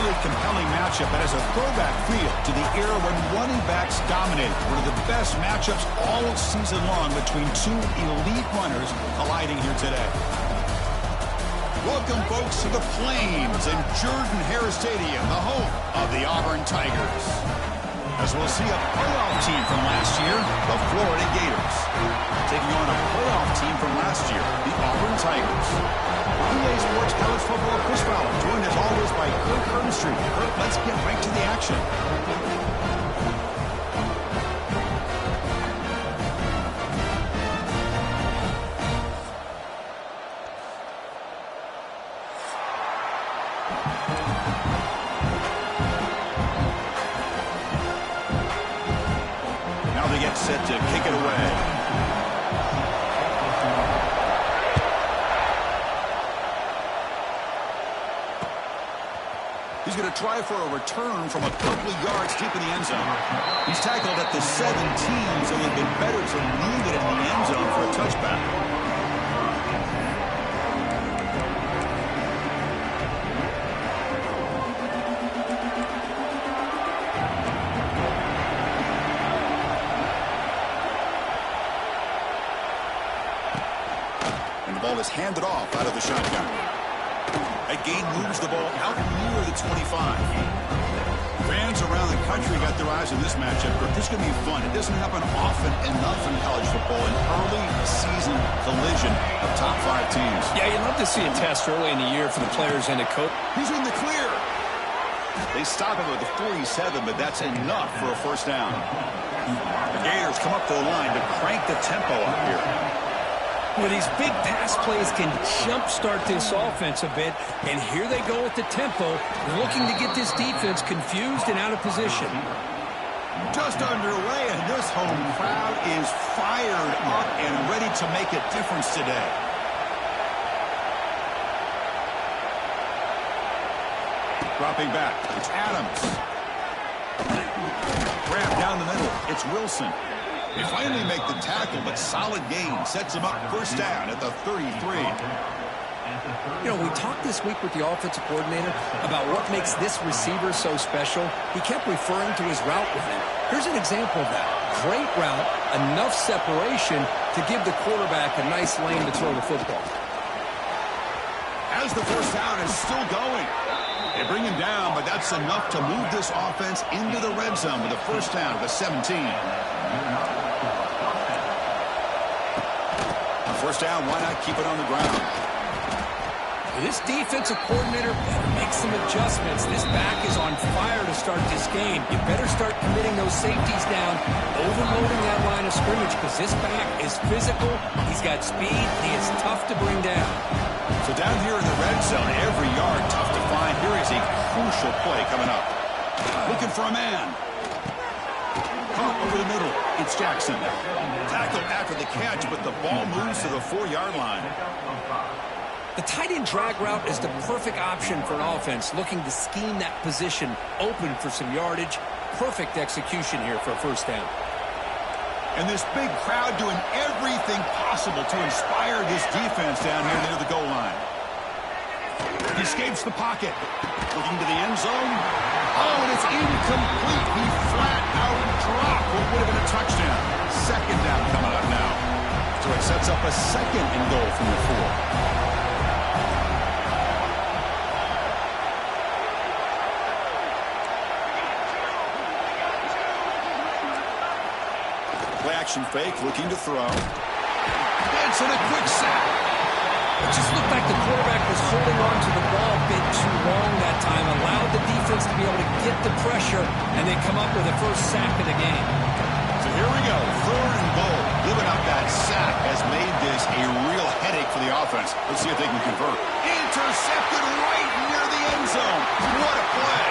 really compelling matchup that has a throwback feel to the era when running backs dominated. One of the best matchups all season long between two elite runners colliding here today. Welcome, folks, to the Plains and Jordan-Hare Stadium, the home of the Auburn Tigers. As we'll see a playoff team from last year, the Florida Gators, taking on a playoff team from last year, the Auburn Tigers. EA Sports College Football Chris Fowler, joined as always by Kirk Herbstreit. Kirk, let's get right to the action. Now they get set to kick it away. He's going to try for a return from a couple of yards deep in the end zone. He's tackled at the 17, so it would have been better to leave it in the end zone for a touchback. And the ball is handed off out of the shotgun. That gain moves the ball out near the 25. Fans around the country got their eyes on this matchup, but this is going to be fun. It doesn't happen often enough in college football, an early season collision of top 5 teams. Yeah, you'd love to see a test early in the year for the players and the coach. He's in the clear. They stop him at the 47, but that's enough for a first down. The Gators come up to the line to crank the tempo up here. Well, these big pass plays can jumpstart this offense a bit, and here they go with the tempo, looking to get this defense confused and out of position. Just underway, and this home crowd is fired up and ready to make a difference today. Dropping back, it's Adams. Grab down the middle, it's Wilson. They finally make the tackle, but solid gain sets him up first down at the 33. You know, we talked this week with the offensive coordinator about what makes this receiver so special. He kept referring to his route with him. Here's an example of that. Great route, enough separation to give the quarterback a nice lane to throw the football. As the first down is still going. They bring him down, but that's enough to move this offense into the red zone with a first down at the 17. First down, why not keep it on the ground? This defensive coordinator better make some adjustments. This back is on fire to start this game. You better start committing those safeties down, overloading that line of scrimmage, because this back is physical. He's got speed. He is tough to bring down. So down here in the red zone, every yard tough to find. Here is a crucial play coming up. Looking for a man. Over the middle, it's Jackson. Tackled after the catch, but the ball moves to the 4-yard line. The tight end drag route is the perfect option for an offense looking to scheme that position open for some yardage. Perfect execution here for a first down. And this big crowd doing everything possible to inspire this defense down here near the goal line. He escapes the pocket. Looking to the end zone. Oh, and it's incomplete. He flat out dropped what would have been a touchdown. Second down coming up now. So it sets up a second and goal from the 4. Play action fake, looking to throw. It's in a quick sack. It just looked like the quarterback was holding on to the ball a bit too long that time, allowed the defense to be able to get the pressure, and they come up with the first sack of the game. So here we go, 3rd and goal. Giving up that sack has made this a real headache for the offense. Let's see if they can convert. Intercepted right near the end zone. What a play.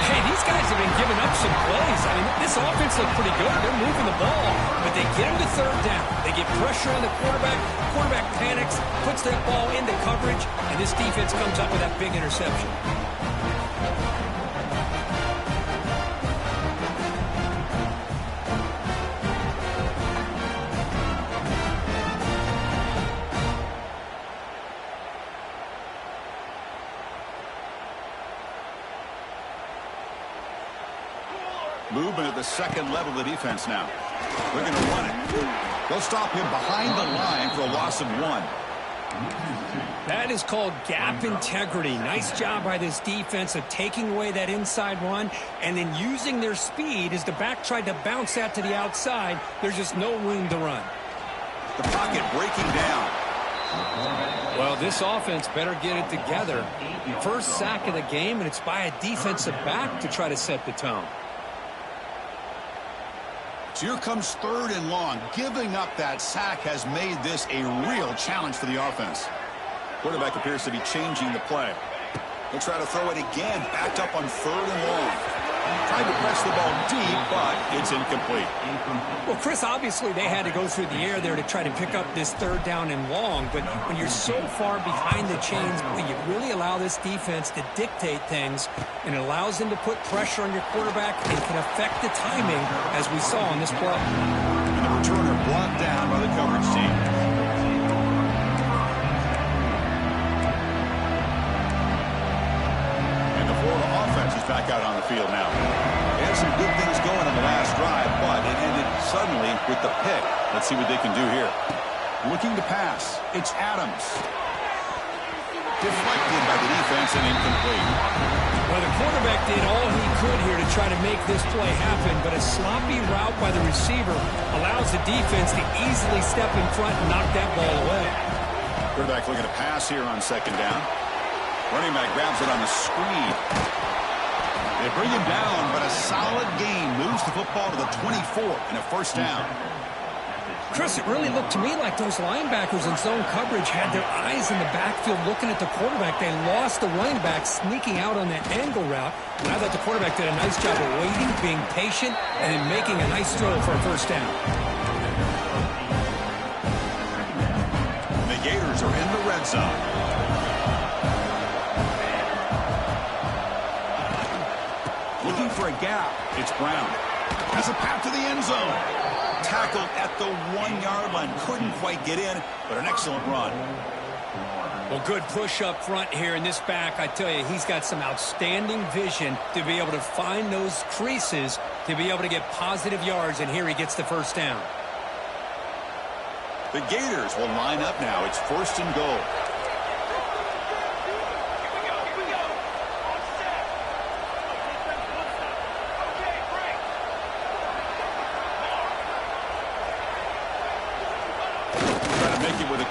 Hey, these guys have been giving up some plays. I mean, this offense looked pretty good. They're moving the ball, but they get him to 3rd down. They get pressure on the quarterback. Quarterback panics, puts that ball into coverage, and this defense comes up with that big interception. Movement at the second level of the defense now. They're going to run it. They'll stop him behind the line for a loss of 1. That is called gap integrity. Nice job by this defense of taking away that inside run and then using their speed as the back tried to bounce that to the outside. There's just no room to run. The pocket breaking down. Well, this offense better get it together. First sack of the game, and it's by a defensive back to try to set the tone. So here comes 3rd and long. Giving up that sack has made this a real challenge for the offense. Quarterback appears to be changing the play. He'll try to throw it again, backed up on 3rd and long. Tried to press the ball deep, but it's incomplete. Well, Chris, obviously they had to go through the air there to try to pick up this 3rd down and long, but when you're so far behind the chains, you really allow this defense to dictate things, and it allows them to put pressure on your quarterback and can affect the timing, as we saw on this play. And the returner blocked down by the coverage team. Is back out on the field now. They had some good things going on the last drive, but it ended suddenly with the pick. Let's see what they can do here. Looking to pass. It's Adams. Deflected by the defense and incomplete. Well, the quarterback did all he could here to try to make this play happen, but a sloppy route by the receiver allows the defense to easily step in front and knock that ball away. Quarterback looking to pass here on 2nd down. Running back grabs it on the screen. They bring him down, but a solid gain moves the football to the 24 and a 1st down. Chris, it really looked to me like those linebackers in zone coverage had their eyes in the backfield looking at the quarterback. They lost the running back sneaking out on that angle route. And I thought the quarterback did a nice job of waiting, being patient, and then making a nice throw for a 1st down. The Gators are in the red zone. Looking for a gap. It's Brown. Has a path to the end zone. Tackled at the 1-yard line. Couldn't quite get in, but an excellent run. Well, good push up front here in this back. I tell you, he's got some outstanding vision to be able to find those creases to be able to get positive yards, and here he gets the 1st down. The Gators will line up now. It's 1st and goal.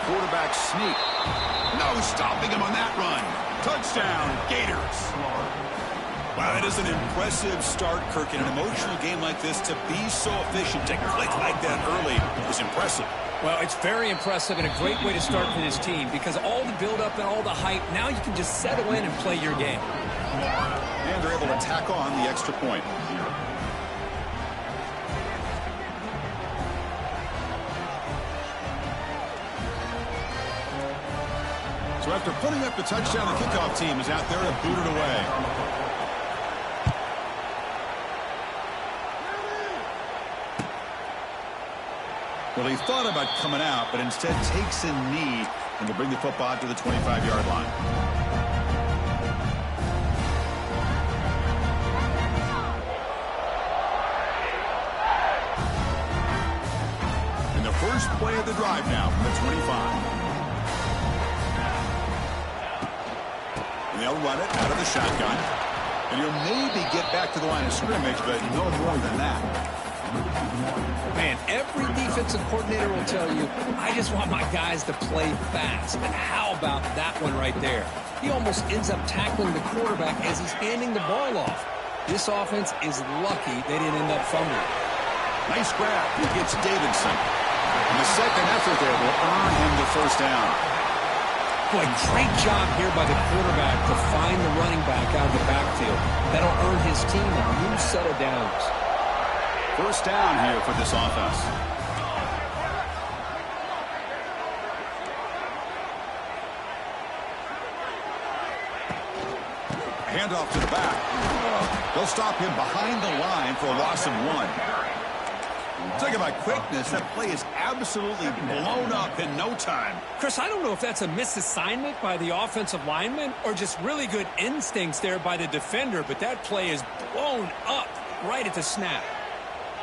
Quarterback sneak. No stopping him on that run. Touchdown, Gators. Wow, that is an impressive start, Kirk. In an emotional game like this, to be so efficient, to click like that early is impressive. Well, it's very impressive and a great way to start for this team because all the build-up and all the hype, now you can just settle in and play your game. And they're able to tack on the extra point. So after putting up the touchdown, the kickoff team is out there to boot it away. Well, he thought about coming out, but instead takes a knee and to bring the football to the 25-yard line. And the first play of the drive now from the 25. And they'll run it out of the shotgun. And you'll maybe get back to the line of scrimmage, but no more than that. Man, every defensive coordinator will tell you, I just want my guys to play fast. And how about that one right there? He almost ends up tackling the quarterback as he's handing the ball off. This offense is lucky they didn't end up fumbling. Nice grab. He gets Davidson. And the second effort there will earn him the first down. Boy, great job here by the quarterback to find the running back out of the backfield. That'll earn his team a new set of downs. First down here for this offense. Handoff to the back. They'll stop him behind the line for a loss of 1. Talk about quickness. That play is absolutely blown up in no time. Chris, I don't know if that's a misassignment by the offensive lineman or just really good instincts there by the defender, but that play is blown up. right at the snap.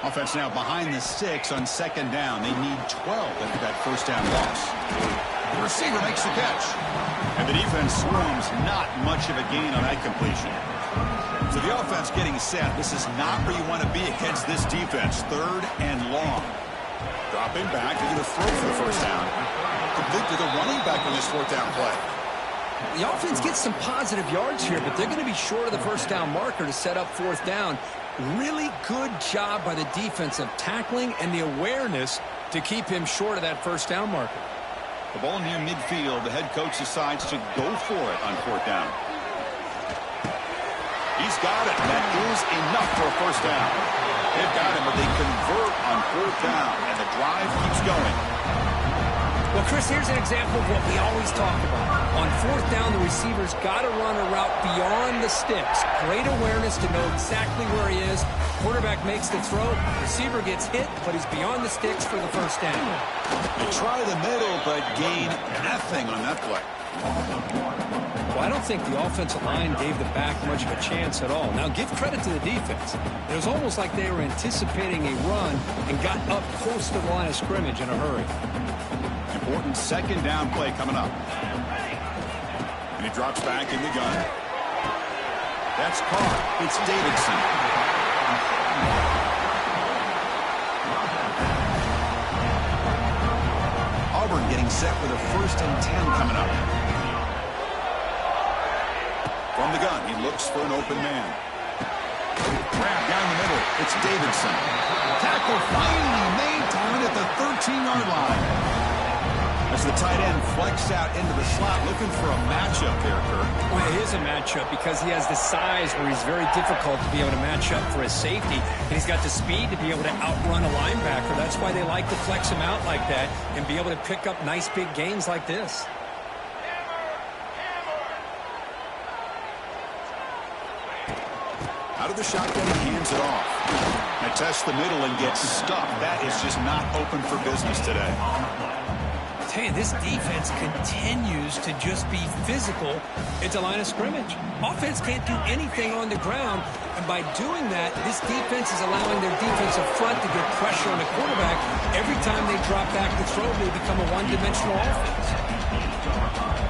Offense now behind the 6 on second down. They need 12 after that first down loss. The receiver makes the catch. And the defense swarms, not much of a gain on that completion. So the offense getting set. This is not where you want to be against this defense. Third and long. Dropping back. They're going to throw for the first down. Complete to the running back on this fourth down play. The offense gets some positive yards here, but they're going to be short of the first down marker to set up fourth down. Really good job by the defense of tackling and the awareness to keep him short of that first down marker. The ball near midfield. The head coach decides to go for it on fourth down. He's got it. That is enough for a first down. They've got him, but they convert on fourth down, and the drive keeps going. Well, Chris, here's an example of what we always talk about. On fourth down, the receiver's got to run a route beyond the sticks. Great awareness to know exactly where he is. Quarterback makes the throw. Receiver gets hit, but he's beyond the sticks for the first down. They try the middle, but gain nothing on that play. Well, I don't think the offensive line gave the back much of a chance at all. Now, give credit to the defense. It was almost like they were anticipating a run and got up close to the line of scrimmage in a hurry. Important second down play coming up. And he drops back in the gun. That's caught. It's Davidson. Auburn getting set with a 1st and 10 coming up. From the gun, he looks for an open man. Grab down the middle. It's Davidson. Tackle finally made down at the 13-yard line. As the tight end flex out into the slot, looking for a matchup there, Kirk. Well, it is a matchup because he has the size where he's very difficult to be able to match up for his safety. And he's got the speed to be able to outrun a linebacker. That's why they like to flex him out like that and be able to pick up nice big gains like this. Out of the shotgun, he hands it off. They test the middle and get stuffed. That is just not open for business today. Hey, this defense continues to just be physical at the line of scrimmage. Offense can't do anything on the ground, and by doing that, this defense is allowing their defensive front to get pressure on the quarterback. Every time they drop back to throw, they become a one-dimensional offense.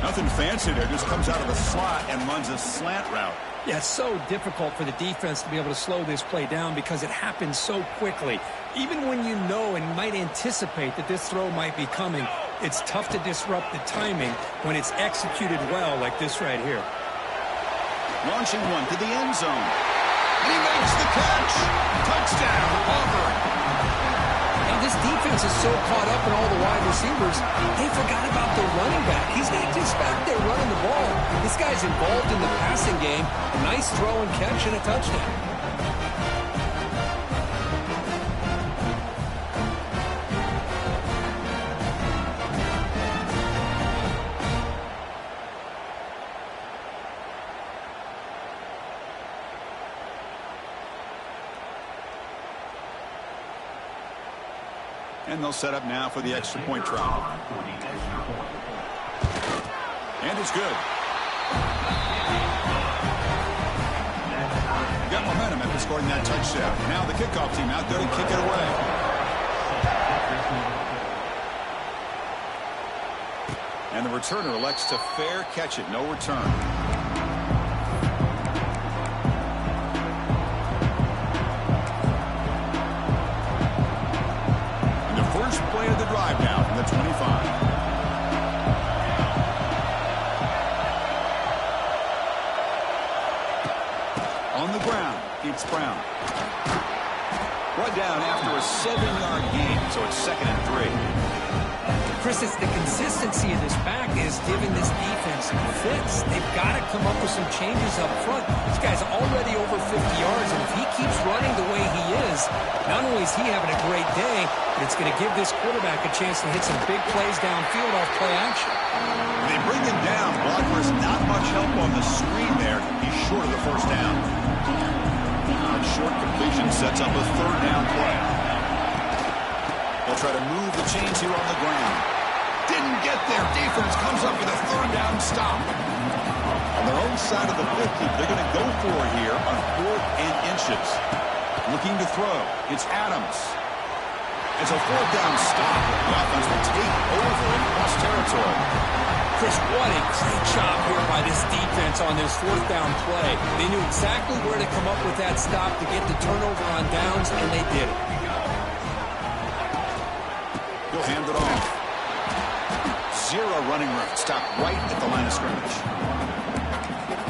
Nothing fancy there, just comes out of the slot and runs a slant route. Yeah, it's so difficult for the defense to be able to slow this play down because it happens so quickly. Even when you know and might anticipate that this throw might be coming, it's tough to disrupt the timing when it's executed well like this right here. Launching one to the end zone. He makes the catch. Touchdown, Auburn. Now this defense is so caught up in all the wide receivers, they forgot about the running back. He's not just back there running the ball. This guy's involved in the passing game. Nice throw and catch and a touchdown. And they'll set up now for the extra point try. And it's good. Got momentum after scoring that touchdown. Now the kickoff team out there to kick it away. And the returner elects to fair catch it. No return. Play of the drive now from the 25. On the ground, it's Brown. Brought down after a 7-yard gain, so it's 2nd and 3. Chris, it's the consistency of this back is giving this defense fits. They've got to come up with some changes up front. This guy's already over 50 yards, and if he keeps running the way he is, not only is he having a great day, but it's going to give this quarterback a chance to hit some big plays downfield off play action. They bring him down. Blockers not much help on the screen there. He's short of the first down. A short completion sets up a 3rd down play. They'll try to move the chains here on the ground. Didn't get there. Defense comes up with a 3rd down stop. On their own side of the 50, they're going to go for it here on 4th and inches. Looking to throw. It's Adams. It's a fourth down stop. The offense will take over in cross territory. Chris, what a great job here by this defense on this fourth down play. They knew exactly where to come up with that stop to get the turnover on downs, and they did it. He'll hand it off. Zero running room. Stopped right at the line of scrimmage.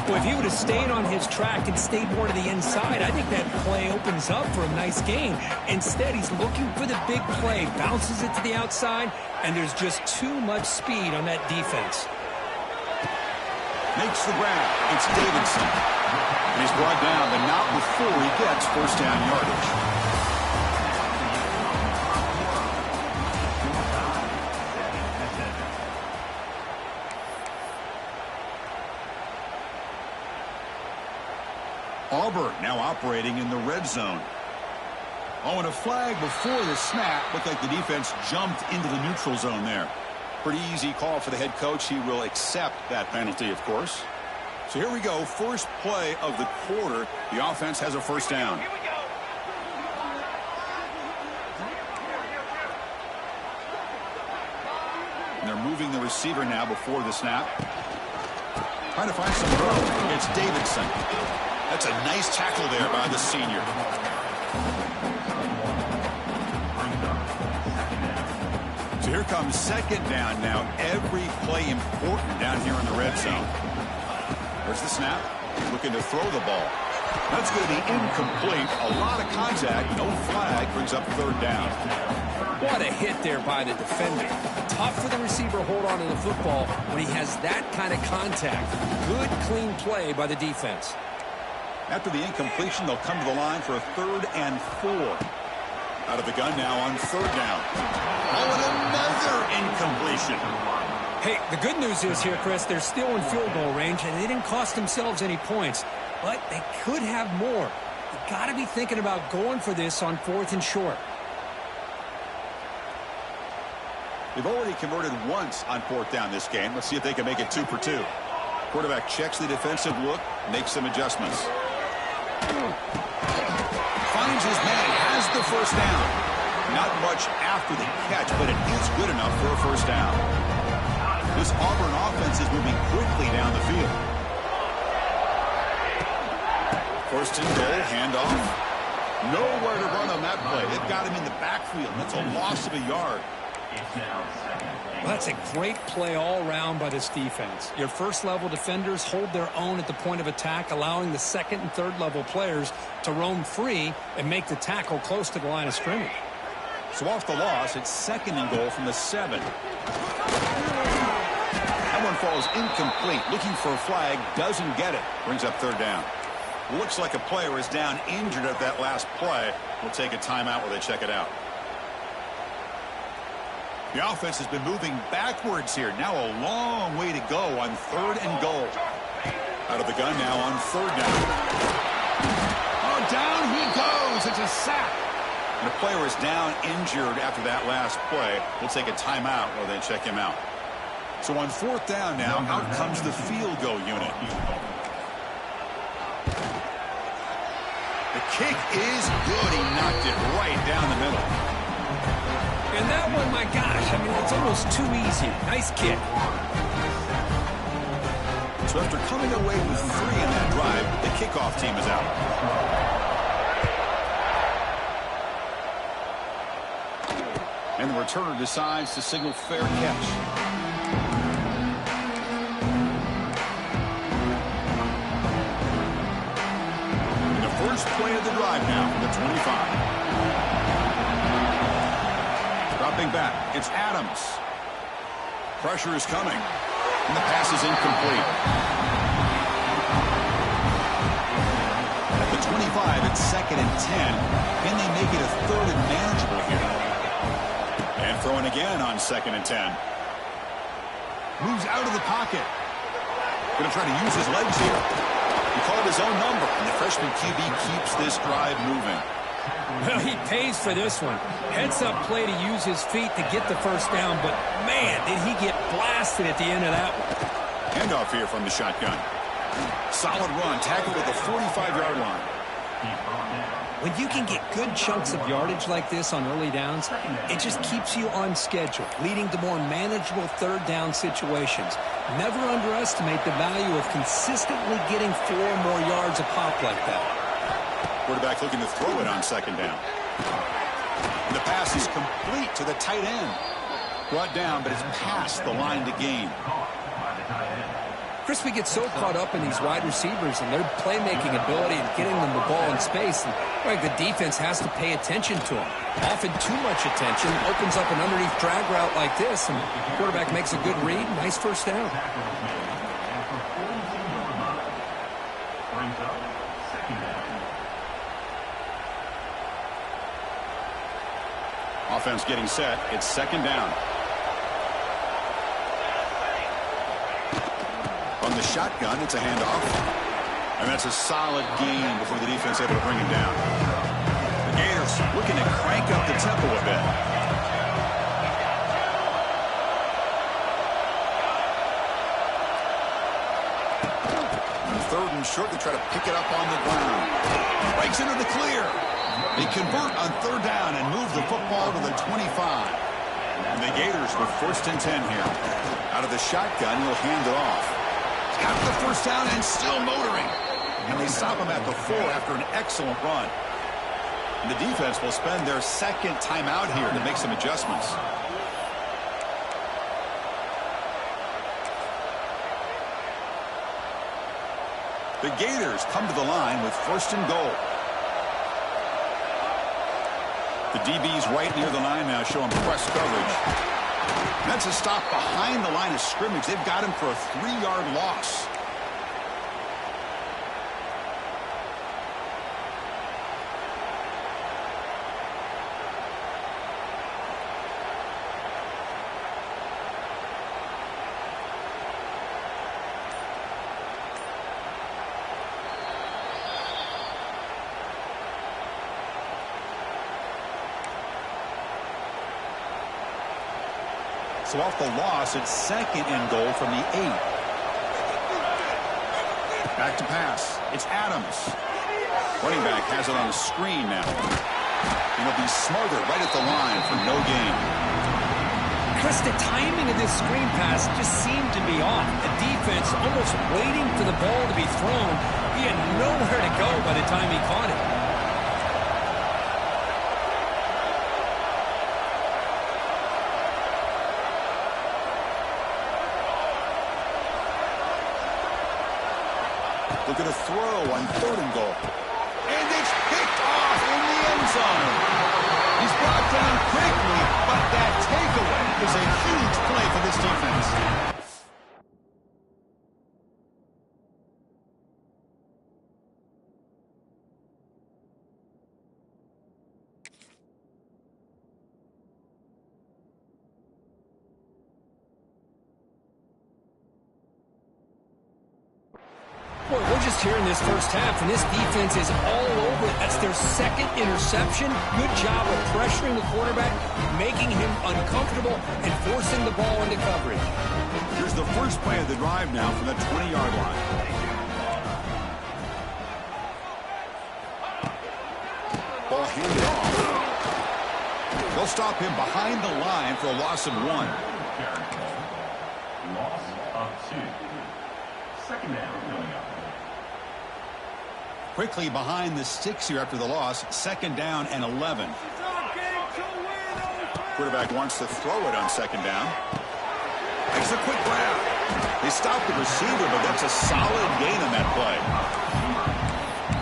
Well, if he would have stayed on his track and stayed more to the inside, I think that play opens up for a nice gain. Instead, he's looking for the big play, bounces it to the outside, and there's just too much speed on that defense. Makes the grab. It's Davidson. And he's brought down, but not before he gets first down yardage. Auburn now operating in the red zone. Oh, and a flag before the snap. Looked like the defense jumped into the neutral zone there. Pretty easy call for the head coach. He will accept that penalty, of course. So here we go. First play of the quarter. The offense has a first down. And they're moving the receiver now before the snap. Trying to find some room. It's Davidson. That's a nice tackle there by the senior. So here comes second down now. Every play important down here in the red zone. There's the snap. Looking to throw the ball. That's going to be incomplete. A lot of contact. No flag. Brings up third down. What a hit there by the defender. Tough for the receiver to hold on to the football when he has that kind of contact. Good, clean play by the defense. After the incompletion, they'll come to the line for a 3rd and 4. Out of the gun now on 3rd down. Oh, and another incompletion. Hey, the good news is here, Chris, they're still in field goal range, and they didn't cost themselves any points. But they could have more. You've got to be thinking about going for this on 4th and short. They've already converted once on 4th down this game. Let's see if they can make it 2 for 2. Quarterback checks the defensive look, makes some adjustments. Finds his man, has the first down. Not much after the catch, but it is good enough for a first down. This Auburn offense is moving quickly down the field. First and goal, handoff. Nowhere to run on that play. They've got him in the backfield. That's a loss of a yard. Well, that's a great play all around by this defense. Your first-level defenders hold their own at the point of attack, allowing the second and third-level players to roam free and make the tackle close to the line of scrimmage. So off the loss, it's 2nd and goal from the 7. That one falls incomplete. Looking for a flag, doesn't get it. Brings up 3rd down. Looks like a player is down injured at that last play. We'll take a timeout while they check it out. The offense has been moving backwards here. Now a long way to go on 3rd and goal. Out of the gun now on 3rd down. Oh, down he goes. It's a sack. And the player is down injured after that last play. We'll take a timeout while they check him out. So on 4th down now, out comes the field goal unit. The kick is good. He knocked it right down the middle. And that one, my gosh, I mean, it's almost too easy. Nice kick. So after coming away with 3 in that drive, the kickoff team is out. And the returner decides to signal fair catch. And the first play of the drive now from the 25. Dropping back, it's Adams. Pressure is coming, and the pass is incomplete. At the 25, it's 2nd and 10. Can they make it a 3rd and manageable here? And throwing again on 2nd and 10. Moves out of the pocket. Going to try to use his legs here. He called his own number, and the freshman QB keeps this drive moving. Well, he pays for this one. Heads-up play to use his feet to get the first down, but, man, did he get blasted at the end of that one. Handoff here from the shotgun. Solid run, tackled at the 45-yard line. When you can get good chunks of yardage like this on early downs, it just keeps you on schedule, leading to more manageable third down situations. Never underestimate the value of consistently getting 4 more yards a pop like that. Quarterback looking to throw it on second down. The pass is complete to the tight end. Brought down, but it's past the line to gain. Chris, we get so caught up in these wide receivers and their playmaking ability and getting them the ball in space. And the defense has to pay attention to them. Often too much attention opens up an underneath drag route like this, and the quarterback makes a good read. Nice first down. Offense getting set. It's second down. On the shotgun, it's a handoff. And that's a solid gain before the defense able to bring him down. The Gators looking to crank up the tempo a bit. Third and short, they try to pick it up on the ground. Breaks into the clear. They convert on third down and move the football to the 25. And the Gators with 1st and 10 here. Out of the shotgun, he'll hand it off. Got the first down and still motoring. And they stop him at the 4 after an excellent run. And the defense will spend their second timeout here to make some adjustments. The Gators come to the line with 1st and goal. The DB's right near the line now showing press coverage. That's a stop behind the line of scrimmage. They've got him for a 3-yard loss. So off the loss, it's 2nd and goal from the 8. Back to pass. It's Adams. Running back has it on the screen now. And he'll be smarter right at the line for no gain. Chris, the timing of this screen pass just seemed to be off. The defense almost waiting for the ball to be thrown. He had nowhere to go by the time he caught it. Looking to throw on 3rd and goal. And it's picked off in the end zone. He's brought down quickly, but that takeaway is a huge play for this defense. Boy, we're just here in this first half, and this defense is all over it. That's their 2nd interception. Good job of pressuring the quarterback, making him uncomfortable, and forcing the ball into coverage. Here's the first play of the drive now from the 20-yard line. Ball handed off. They'll stop him behind the line for a loss of 1. Loss of 2. Second down coming up. Quickly behind the sticks here after the loss. 2nd down and 11. Quarterback wants to throw it on 2nd down. Makes a quick grab. They stop the receiver, but that's a solid gain on that play.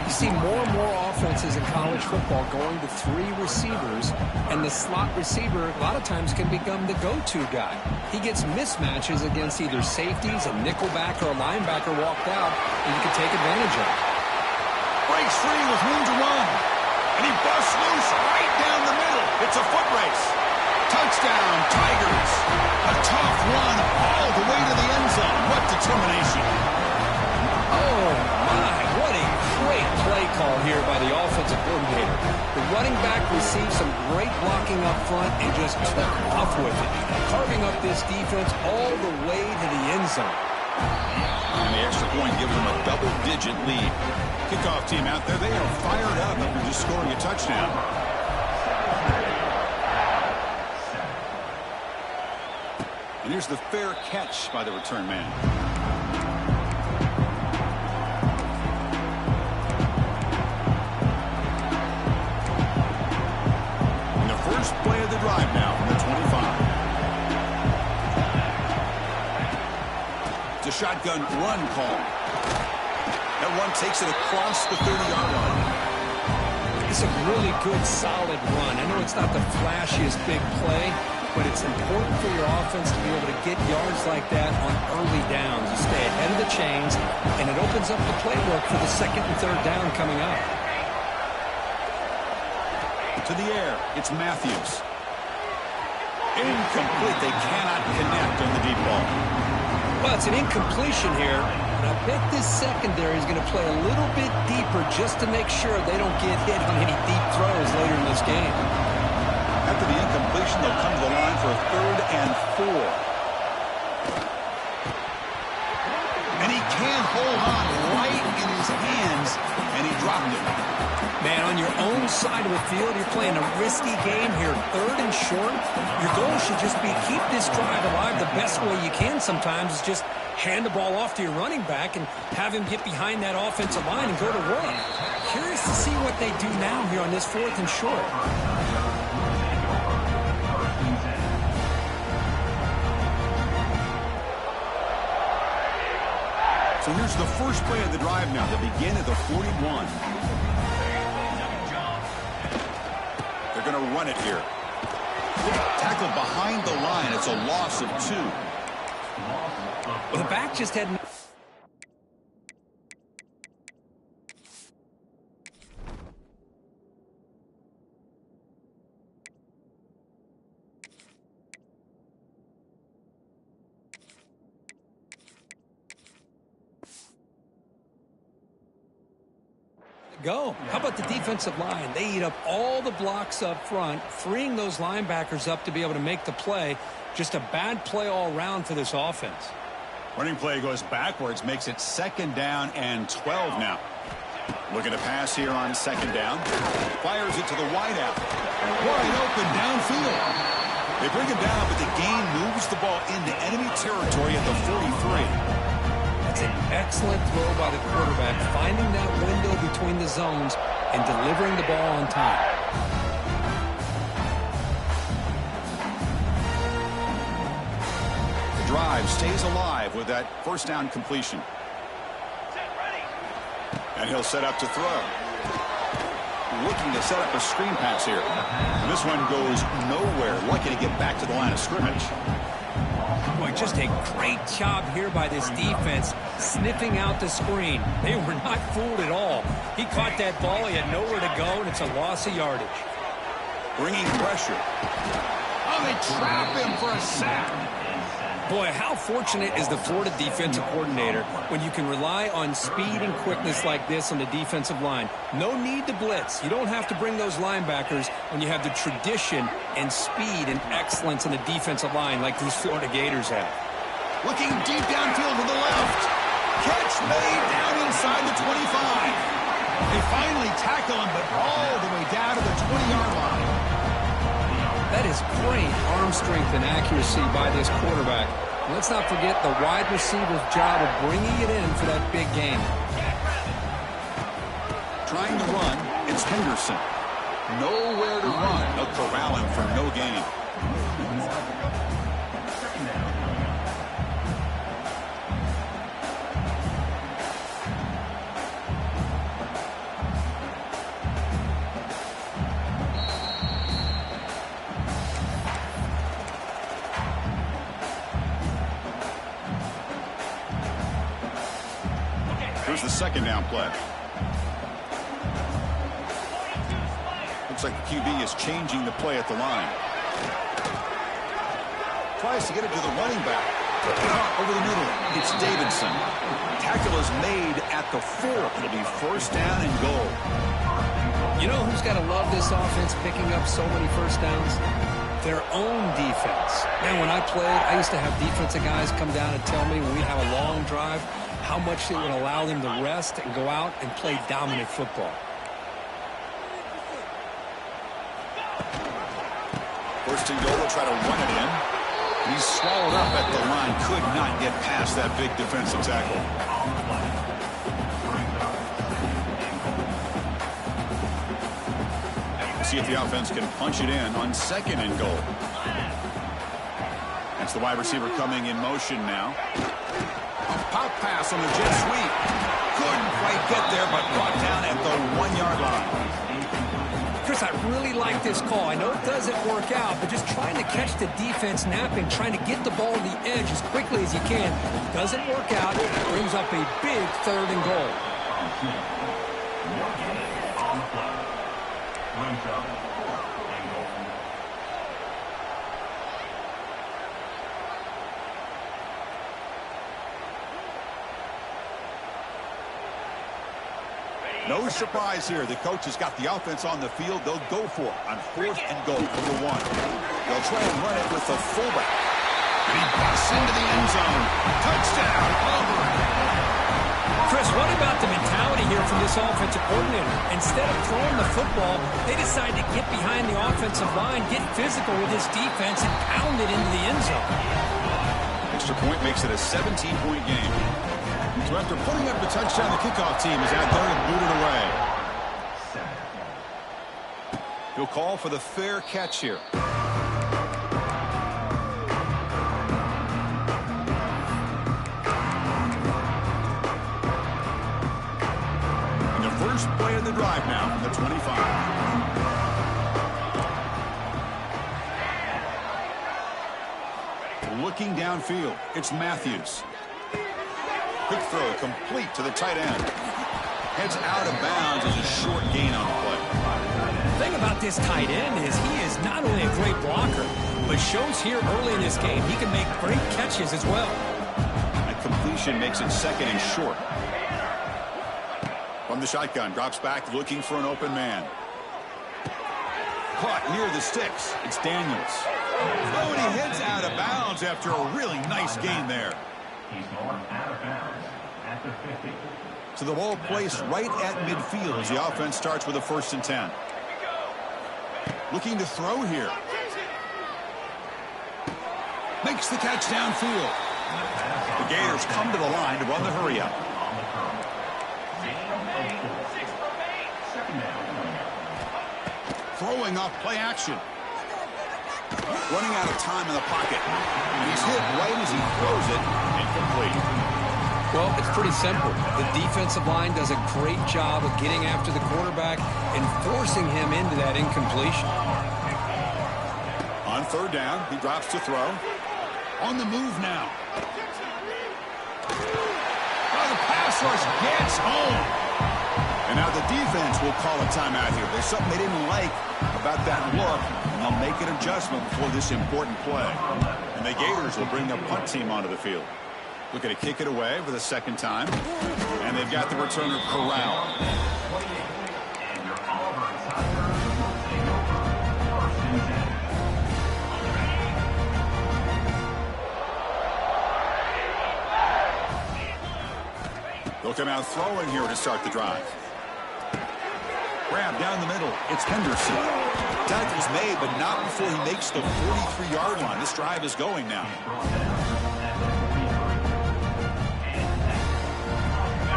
You see more and more offenses in college football going to 3 receivers, and the slot receiver a lot of times can become the go-to guy. He gets mismatches against either safeties, a nickelback, or a linebacker walked out, and you can take advantage of it. Breaks free with room to run. And he busts loose right down the middle. It's a foot race. Touchdown, Tigers. A tough run all the way to the end zone. What determination. Oh, my. What a great play call here by the offensive coordinator. The running back received some great blocking up front and just took off with it, carving up this defense all the way to the end zone. And the extra point gives them a double-digit lead. Kickoff team out there, they are fired up after just scoring a touchdown. And here's the fair catch by the return man. And the first play of the drive now from the 25. It's a shotgun run call. That run takes it across the 30-yard line. It's a really good, solid run. I know it's not the flashiest big play, but it's important for your offense to be able to get yards like that on early downs. You stay ahead of the chains, and it opens up the playbook for the second and third down coming up. To the air, it's Matthews. Incomplete. They cannot connect on the deep ball. Well, it's an incompletion here, and I bet this secondary is going to play a little bit deeper just to make sure they don't get hit on any deep throws later in this game. After the incompletion, they'll come to the line for a 3rd and 4. And he can't hold on right in his hands, and he dropped it. Man, on your own side of the field, you're playing a risky game here. 3rd and short. Your goal should just be keep this drive alive the best way you can sometimes is just hand the ball off to your running back and have him get behind that offensive line and go to work. Curious to see what they do now here on this 4th and short. So here's the first play of the drive now. They begin at the 41. They're going to run it here. Tackled behind the line. It's a loss of 2. Well, the back just had... go. How about the defensive line? They eat up all the blocks up front, freeing those linebackers up to be able to make the play. Just a bad play all around for this offense. Running play goes backwards, makes it 2nd down and 12 now. Looking to pass here on 2nd down. Fires it to the wideout. Wide open downfield. They bring him down, but the gain moves the ball into enemy territory at the 43. It's an excellent throw by the quarterback, finding that window between the zones and delivering the ball on time. The drive stays alive with that 1st down completion. And he'll set up to throw. Looking to set up a screen pass here. And this one goes nowhere. Lucky to get back to the line of scrimmage. Boy, just a great job here by this defense, sniffing out the screen. They were not fooled at all. He caught that ball, he had nowhere to go, and it's a loss of yardage. Bringing pressure. Oh, they trap him for a sack. Boy, how fortunate is the Florida defensive coordinator when you can rely on speed and quickness like this on the defensive line. No need to blitz. You don't have to bring those linebackers when you have the tradition and speed and excellence in the defensive line like these Florida Gators have. Looking deep downfield to the left. Catch made down inside the 25. They finally tackle him, but all the way down to the 20-yard line. That is great arm strength and accuracy by this quarterback. Let's not forget the wide receiver's job of bringing it in for that big game. Trying to run, it's Henderson. Nowhere to run. They'll corral him for no gain. Here's the 2nd down play. Looks like the QB is changing the play at the line. Tries to get it to the running back. Over the middle, it's Davidson. Tackle is made at the 4. It'll be 1st down and goal. You know who's got to love this offense picking up so many 1st downs? Their own defense. Man, when I played, I used to have defensive guys come down and tell me when we have a long drive, how much it would allow them to rest and go out and play dominant football. First and goal, they'll try to run it in. He's swallowed up at the line. Could not get past that big defensive tackle. We'll see if the offense can punch it in on second and goal. That's the wide receiver coming in motion now. A pop pass on the jet sweep. Couldn't quite get there, but brought down at the 1-yard line. Chris, I really like this call. I know it doesn't work out, but just trying to catch the defense napping, trying to get the ball to the edge as quickly as you can. Doesn't work out. It brings up a big third and goal. No surprise here. The coach has got the offense on the field. They'll go for it on 4th and goal, number 1. They'll try and run it with the fullback. And he busts into the end zone. Touchdown, Auburn. Chris, what about the mentality here from this offensive coordinator? Instead of throwing the football, they decide to get behind the offensive line, get physical with this defense, and pound it into the end zone. Extra point makes it a 17-point game. So after putting up the touchdown, the kickoff team is out there to boot it away. He'll call for the fair catch here. And the first play of the drive now from the 25. Looking downfield, it's Matthews. Quick throw complete to the tight end. Heads out of bounds as a short gain on the play. The thing about this tight end is he is not only a great blocker, but shows here early in this game he can make great catches as well. That completion makes it second and short. From the shotgun, drops back looking for an open man. Caught near the sticks. It's Daniels. Oh, and he heads out of bounds after a really nice gain there. He's marked out of bounds at the 50. So the ball placed right at midfield as the offense starts with a 1st and 10. Looking to throw here. Makes the catch downfield. The Gators come to the line to run the hurry up. Throwing off play action. Running out of time in the pocket. He's hit right as he throws it. Incomplete. Well, it's pretty simple. The defensive line does a great job of getting after the quarterback and forcing him into that incompletion. On 3rd down, he drops to throw. On the move now. Oh, the pass rush gets home. And now the defense will call a timeout here. There's something they didn't like about that look, and they'll make an adjustment before this important play. And the Gators will bring the punt team onto the field. Looking to kick it away for the 2nd time. And they've got the returner corralled. They'll come out throwing here to start the drive. Grab down the middle. It's Henderson. Tackle's made, but not before he makes the 43-yard line. This drive is going now.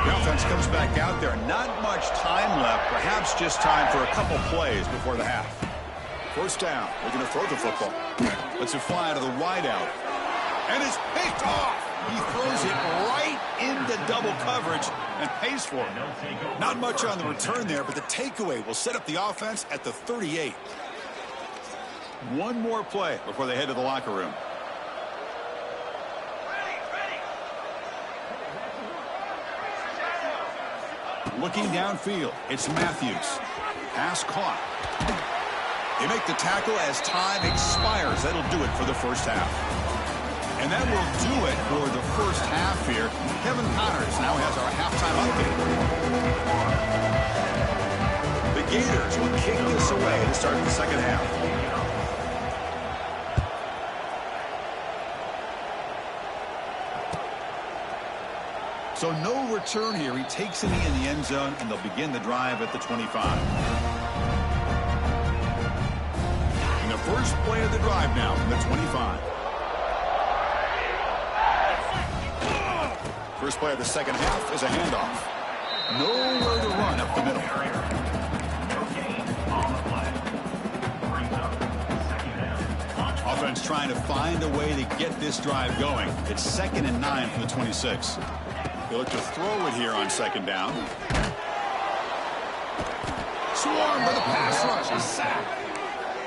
The offense comes back out there. Not much time left. Perhaps just time for a couple plays before the half. 1st down. They're going to throw the football. Lets it fly to the wideout. And it's picked off. He throws it right into double coverage and pays for it. Not much on the return there, but the takeaway will set up the offense at the 38. One more play before they head to the locker room. Looking downfield, it's Matthews. Pass caught. They make the tackle as time expires. That'll do it for the 1st half. And that will do it for the 1st half here. Kevin Connors now has our halftime update. The Gators will kick this away to start the 2nd half. So no return here. He takes it in the end zone, and they'll begin the drive at the 25. And the first play of the drive now from the 25. First play of the second half is a handoff. Nowhere to run up the middle. Offense trying to find a way to get this drive going. It's 2nd and 9 from the 26. They look to throw it here on 2nd down. Swarmed by the pass rush. A sack.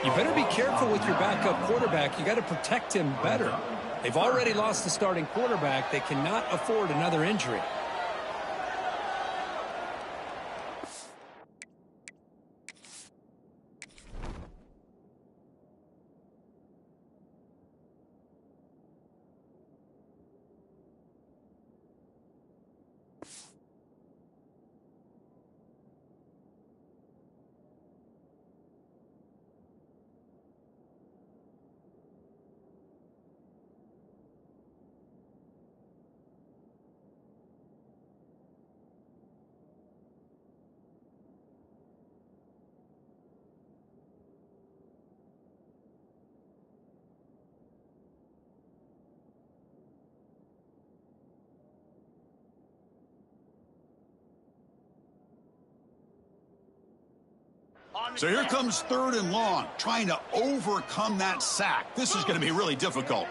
You better be careful with your backup quarterback. You got to protect him better. They've already lost the starting quarterback. They cannot afford another injury. So here comes 3rd and long, trying to overcome that sack. This is going to be really difficult.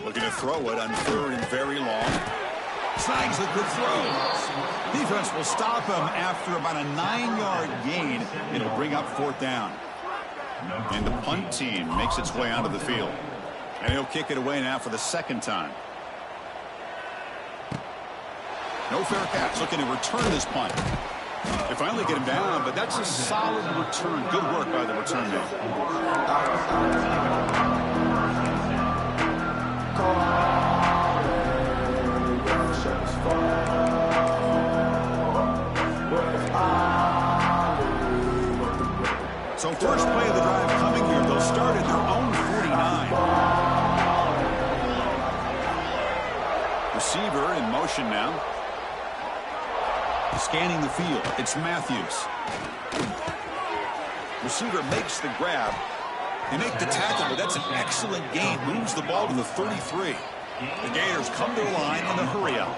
Looking to throw it on 3rd and very long. Snags a good throw. Defense will stop him after about a 9-yard gain. It'll bring up 4th down. And the punt team makes its way onto the field. And he'll kick it away now for the 2nd time. No fair catch, looking to return this punt. They finally get him down, but that's a solid return. Good work by the return man. So first play of the drive coming here. They'll start at their own 49. Receiver in motion now. Scanning the field, it's Matthews. Receiver makes the grab. They make the tackle, but that's an excellent gain. Moves the ball to the 33. The Gators come to the line in a hurry up.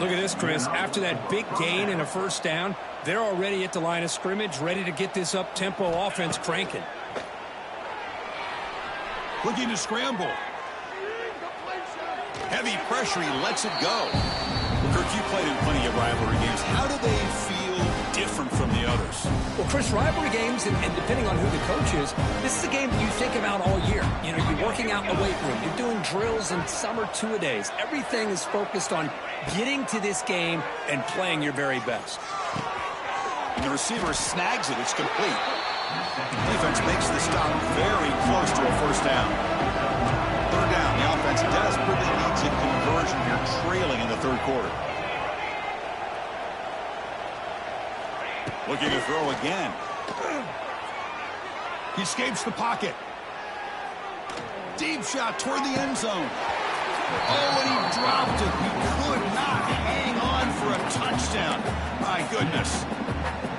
Look at this, Chris. After that big gain and a 1st down, they're already at the line of scrimmage, ready to get this up-tempo offense cranking. Looking to scramble. Heavy pressure, he lets it go. Kirk, you played in plenty of rivalry games. How do they feel different from the others? Well, Chris, rivalry games, and depending on who the coach is, this is a game you think about all year. You know, you're working out in the weight room. You're doing drills, and some are 2-a-days. Everything is focused on getting to this game and playing your very best. And the receiver snags it. It's complete. Defense makes the stop very close to a 1st down. 3rd down. The offense desperately needs a conversion here, trailing in the 3rd quarter. Looking to throw again. He escapes the pocket. Deep shot toward the end zone. Oh, and he dropped it. He could not hang on for a touchdown. My goodness.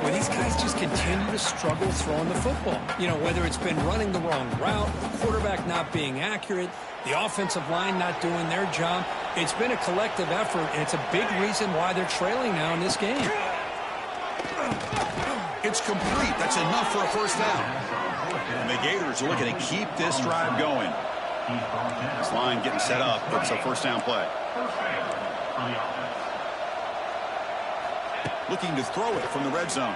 Well, these guys just continue to struggle throwing the football. You know, whether it's been running the wrong route, the quarterback not being accurate, the offensive line not doing their job. It's been a collective effort, and it's a big reason why they're trailing now in this game. It's complete. That's enough for a 1st down. And the Gators are looking to keep this drive going. This line getting set up. It's a 1st down play. Looking to throw it from the red zone.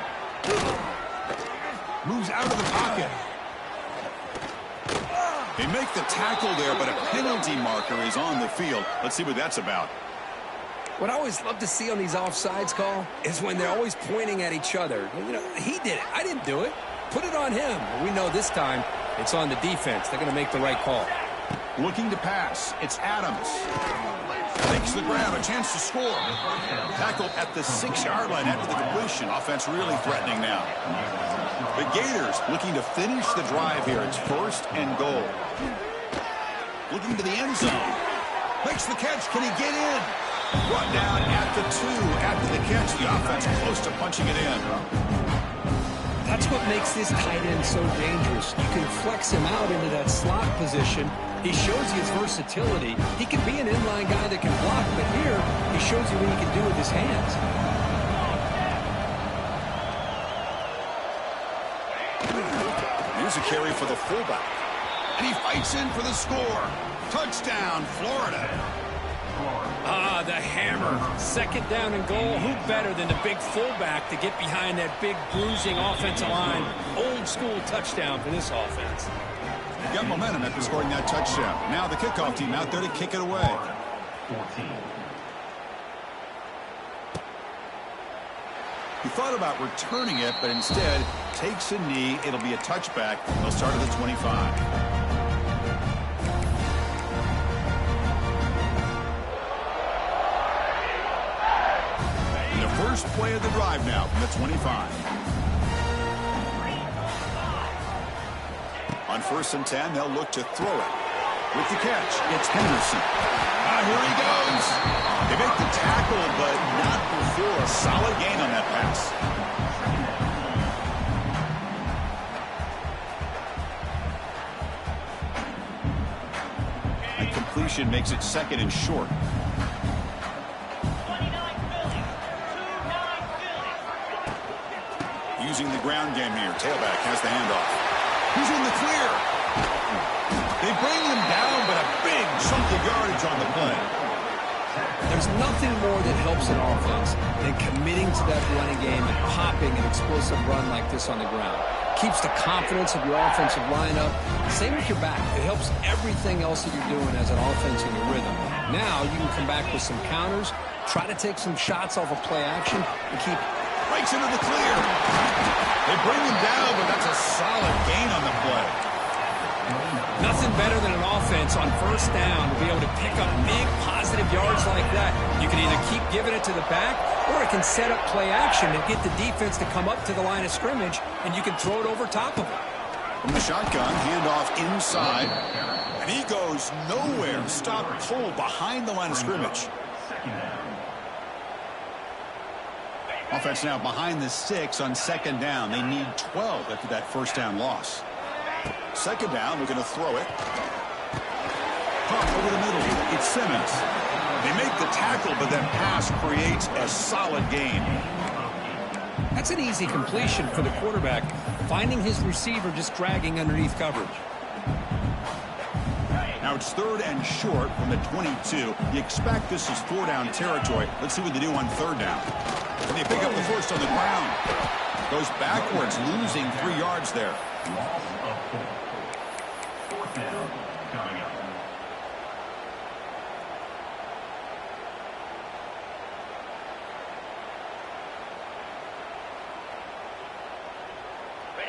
Moves out of the pocket. They make the tackle there, but a penalty marker is on the field. Let's see what that's about. What I always love to see on these offsides call is when they're always pointing at each other. You know, he did it. I didn't do it. Put it on him. We know this time it's on the defense. They're going to make the right call. Looking to pass. It's Adams. They Makes the grab, a chance to score. Tackled at the 6-yard line after the completion. Offense really threatening now. The Gators looking to finish the drive here. It's 1st and goal. Looking to the end zone. Makes the catch. Can he get in? Brought down at the 2 after the catch. The offense close to punching it in. That's what makes this tight end so dangerous. You can flex him out into that slot position. He shows you his versatility. He can be an inline guy that can block, but here he shows you what he can do with his hands. Here's a carry for the fullback. And he fights in for the score. Touchdown, Florida. Ah, the hammer. 2nd down and goal. Who better than the big fullback to get behind that big bruising offensive line? Old school touchdown for this offense. Got momentum after scoring that touchdown. Now the kickoff team out there to kick it away. 14. He thought about returning it, but instead takes a knee. It'll be a touchback. They'll start at the 25. First play of the drive now from the 25. On 1st and 10, they'll look to throw it. With the catch, it's Henderson. Here he goes. They make the tackle, but not before a solid gain on that pass. A completion makes it 2nd and short. Using the ground game here. Tailback has the handoff. He's in the clear. They bring him down, but a big chunk of yardage on the play. There's nothing more that helps an offense than committing to that running game and popping an explosive run like this on the ground. Keeps the confidence of your offensive lineup. Same with your back. It helps everything else that you're doing as an offense in your rhythm. Now you can come back with some counters, try to take some shots off of play action, and keep breaks into the clear. They bring him down, but that's a solid gain on the play. Nothing better than an offense on 1st down to be able to pick up big positive yards like that. You can either keep giving it to the back, or it can set up play action and get the defense to come up to the line of scrimmage, and you can throw it over top of it. From the shotgun, handoff inside, and he goes nowhere. Stop pull behind the line of scrimmage. Offense now behind the 6 on 2nd down. They need 12 after that 1st down loss. 2nd down, they're going to throw it. Pump over the middle. It's Simmons. They make the tackle, but that pass creates a solid gain. That's an easy completion for the quarterback, finding his receiver just dragging underneath coverage. Now it's 3rd and short from the 22. You expect this is 4-down territory. Let's see what they do on 3rd down. And they pick up the 1st on the ground. Goes backwards, losing 3 yards there. Loss of 4. 4th down coming up.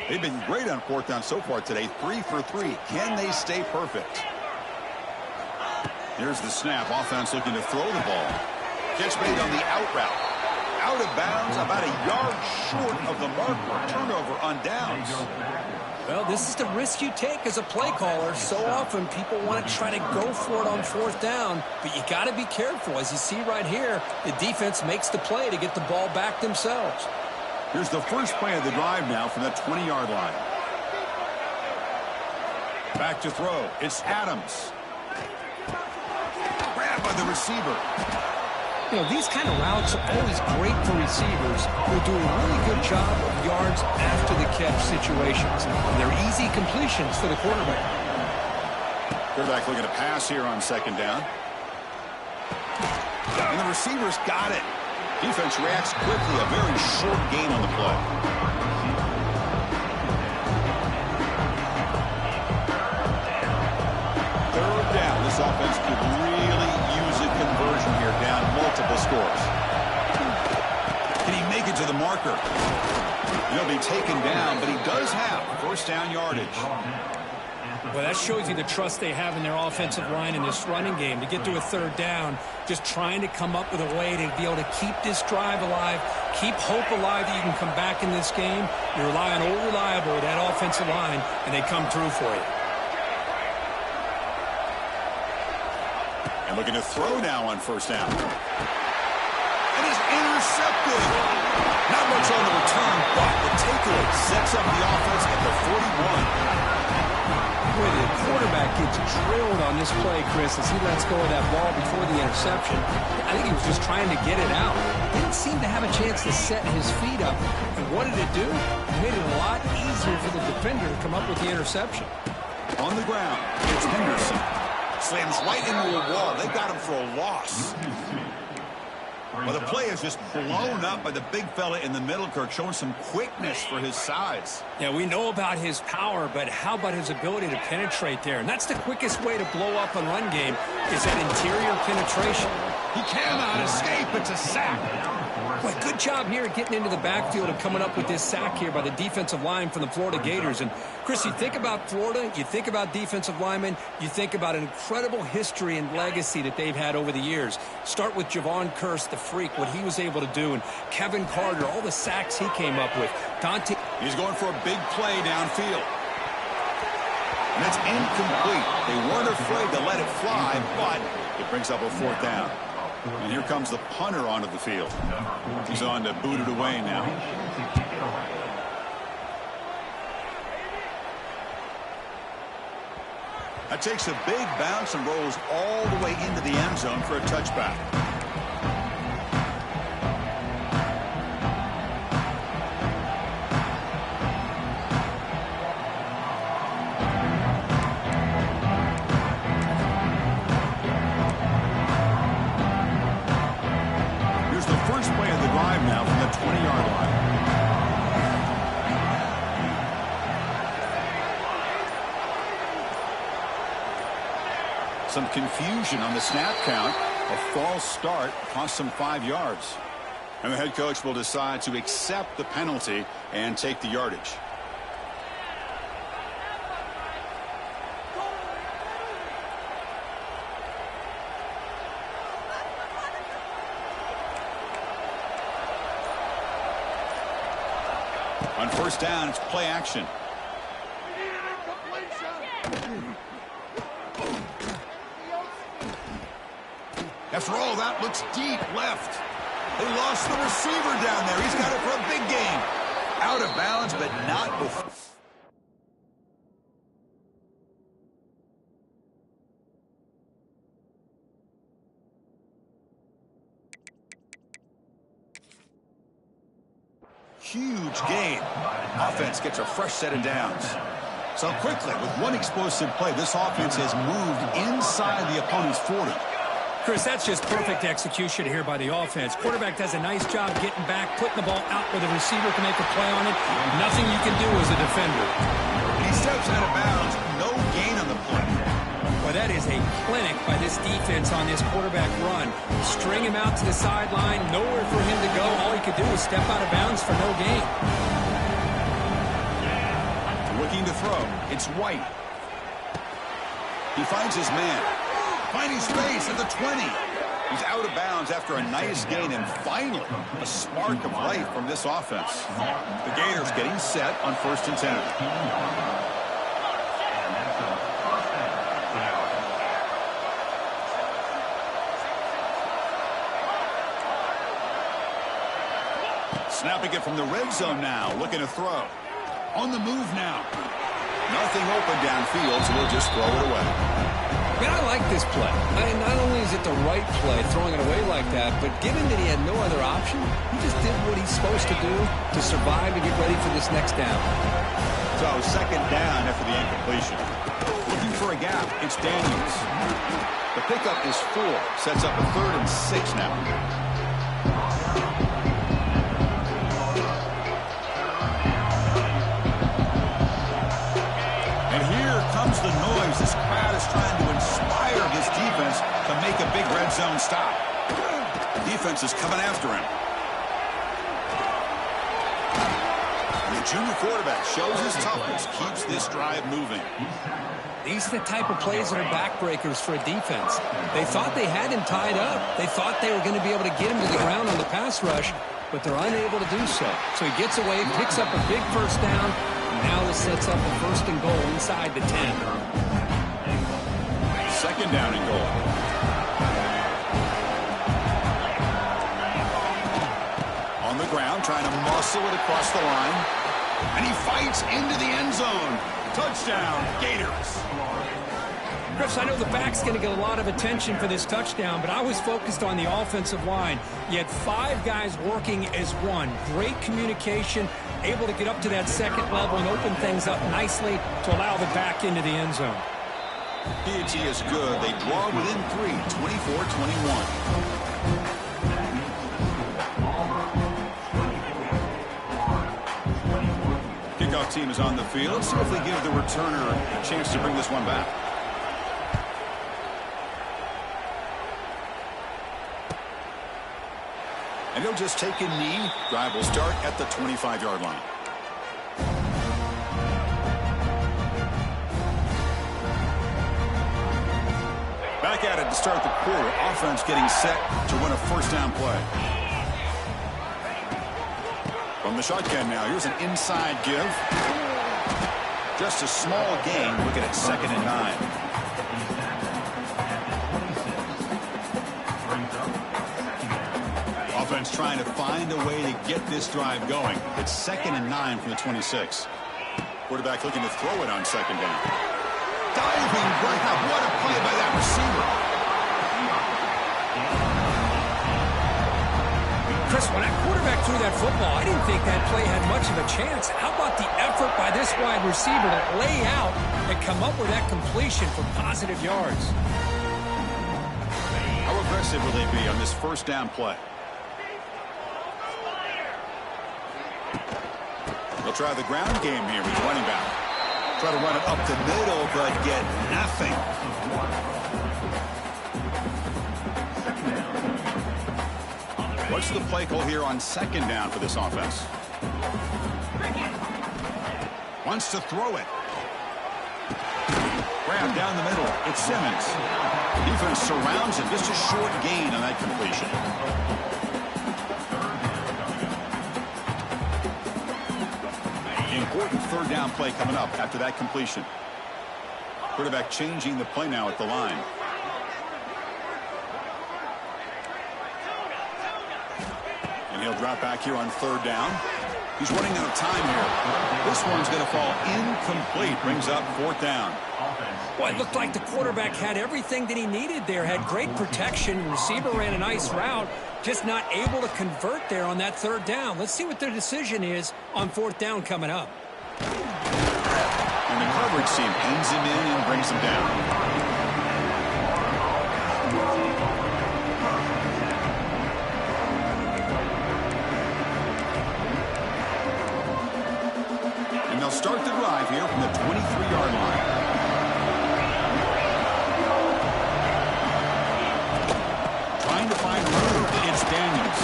They've been great on 4th down so far today. 3 for 3. Can they stay perfect? Here's the snap. Offense looking to throw the ball. Catch made on the out route. Out of bounds, about a yard short of the mark for turnover on downs. Well, this is the risk you take as a play caller. So often people want to try to go for it on 4th down, but you got to be careful. As you see right here, the defense makes the play to get the ball back themselves. Here's the first play of the drive now from the 20-yard line. Back to throw. It's Adams. Grabbed by the receiver. You know, these kind of routes are always great for receivers who do a really good job of yards after the catch situations. And they're easy completions for the quarterback. Quarterback looking to pass here on 2nd down. And the receiver's got it. Defense reacts quickly. A very short gain on the play. Third down. This offense could really use a conversion here, down multiple scores. Can he make it to the marker? He'll be taken down, but he does have 1st down yardage. Well, that shows you the trust they have in their offensive line in this running game. To get to a third down, just trying to come up with a way to be able to keep this drive alive, keep hope alive that you can come back in this game. You rely on old reliable, that offensive line, and they come through for you. And looking to throw now on first down. And is intercepted. Not much on the return, but the takeaway sets up the offense at the 41. Boy, the quarterback gets drilled on this play, Chris, as he lets go of that ball before the interception. I think he was just trying to get it out. Didn't seem to have a chance to set his feet up. And what did it do? It made it a lot easier for the defender to come up with the interception. On the ground, it's Henderson. Slams right into a wall. They got him for a loss. Well, the play is just blown up by the big fella in the middle, Kirk, showing some quickness for his size. Yeah, we know about his power, but how about his ability to penetrate there? And that's the quickest way to blow up a run game, is that interior penetration. He cannot escape. It's a sack. Boy, good job here getting into the backfield and coming up with this sack here by the defensive line from the Florida Gators. And, Chris, you think about Florida, you think about defensive linemen, you think about an incredible history and legacy that they've had over the years. Start with Javon Kearse, the freak, what he was able to do, and Kevin Carter, all the sacks he came up with. Dante. He's going for a big play downfield. And it's incomplete. They weren't afraid to let it fly, but it brings up a fourth down. And here comes the punter onto the field. He's on to boot it away now. That takes a big bounce and rolls all the way into the end zone for a touchback. Now from the 20-yard line. Some confusion on the snap count. A false start cost some 5 yards. And the head coach will decide to accept the penalty and take the yardage. On first down, it's play action. After all, that looks deep left. They lost the receiver down there. He's got it for a big game. Out of bounds, but not before. Huge gain. Offense gets a fresh set of downs. So quickly, with one explosive play, this offense has moved inside the opponent's 40. Chris, that's just perfect execution here by the offense. Quarterback does a nice job getting back, putting the ball out where the receiver can make a play on it. Nothing you can do as a defender. He steps out of bounds. No gain on the play. Well, that is a clinic by this defense on this quarterback run. String him out to the sideline, nowhere for him to go. All he could do was step out of bounds for no gain. Looking to throw. It's White. He finds his man. Finding space at the 20. He's out of bounds after a nice gain, and finally, a spark of life from this offense. The Gators getting set on 1st and 10. Snapping it from the red zone now, looking to throw. On the move now. Nothing open downfield, so we'll just throw it away. Man, I like this play. Not only is it the right play, throwing it away like that, but given that he had no other option, he just did what he's supposed to do to survive and get ready for this next down. So, second down after the incompletion. Looking for a gap, it's Daniels. The pickup is 4, sets up a 3rd and 6 now. Comes the noise. This crowd is trying to inspire this defense to make a big red zone stop. The defense is coming after him. The junior quarterback shows his toughness, keeps this drive moving. These are the type of plays that are backbreakers for a defense. They thought they had him tied up. They thought they were going to be able to get him to the ground on the pass rush, but they're unable to do so. So he gets away, picks up a big first down, and now this sets up a 1st and goal inside the 10. 2nd down and goal. On the ground, trying to muscle it across the line. And he fights into the end zone. Touchdown, Gators. Chris, I know the back's going to get a lot of attention for this touchdown, but I was focused on the offensive line. You had 5 guys working as one. Great communication, able to get up to that 2nd level and open things up nicely to allow the back into the end zone. P&T is good. They draw within 3, 24-21. Kickoff team is on the field. Let's see if they give the returner a chance to bring this one back. And he'll just take a knee. Drive will start at the 25-yard line. Back at it to start the quarter. Offense getting set to run a 1st down play. From the shotgun now, here's an inside give. Just a small gain, looking at 2nd and 9. Offense trying to find a way to get this drive going. It's 2nd and 9 from the 26. Quarterback looking to throw it on 2nd down. Diving grab. What a play by that receiver. Chris, when that quarterback threw that football, I didn't think that play had much of a chance. How about the effort by this wide receiver to lay out and come up with that completion for positive yards? How aggressive will they be on this 1st down play? They'll try the ground game here with the running back. Try to run it up the middle, but get nothing. What's the play call here on 2nd down for this offense? Wants to throw it. Grab down the middle. It's Simmons. Defense surrounds him. Just a short gain on that completion. Important 3rd down play coming up after that completion. Quarterback changing the play now at the line. And he'll drop back here on 3rd down. He's running out of time here. This one's going to fall incomplete. Brings up 4th down. Well, it looked like the quarterback had everything that he needed there. Had great protection. Receiver ran a nice route. Just not able to convert there on that 3rd down. Let's see what their decision is on 4th down coming up. And the coverage team ends him in and brings him down. And they'll start the drive here from the 23-yard line. Trying to find room. It's Daniels.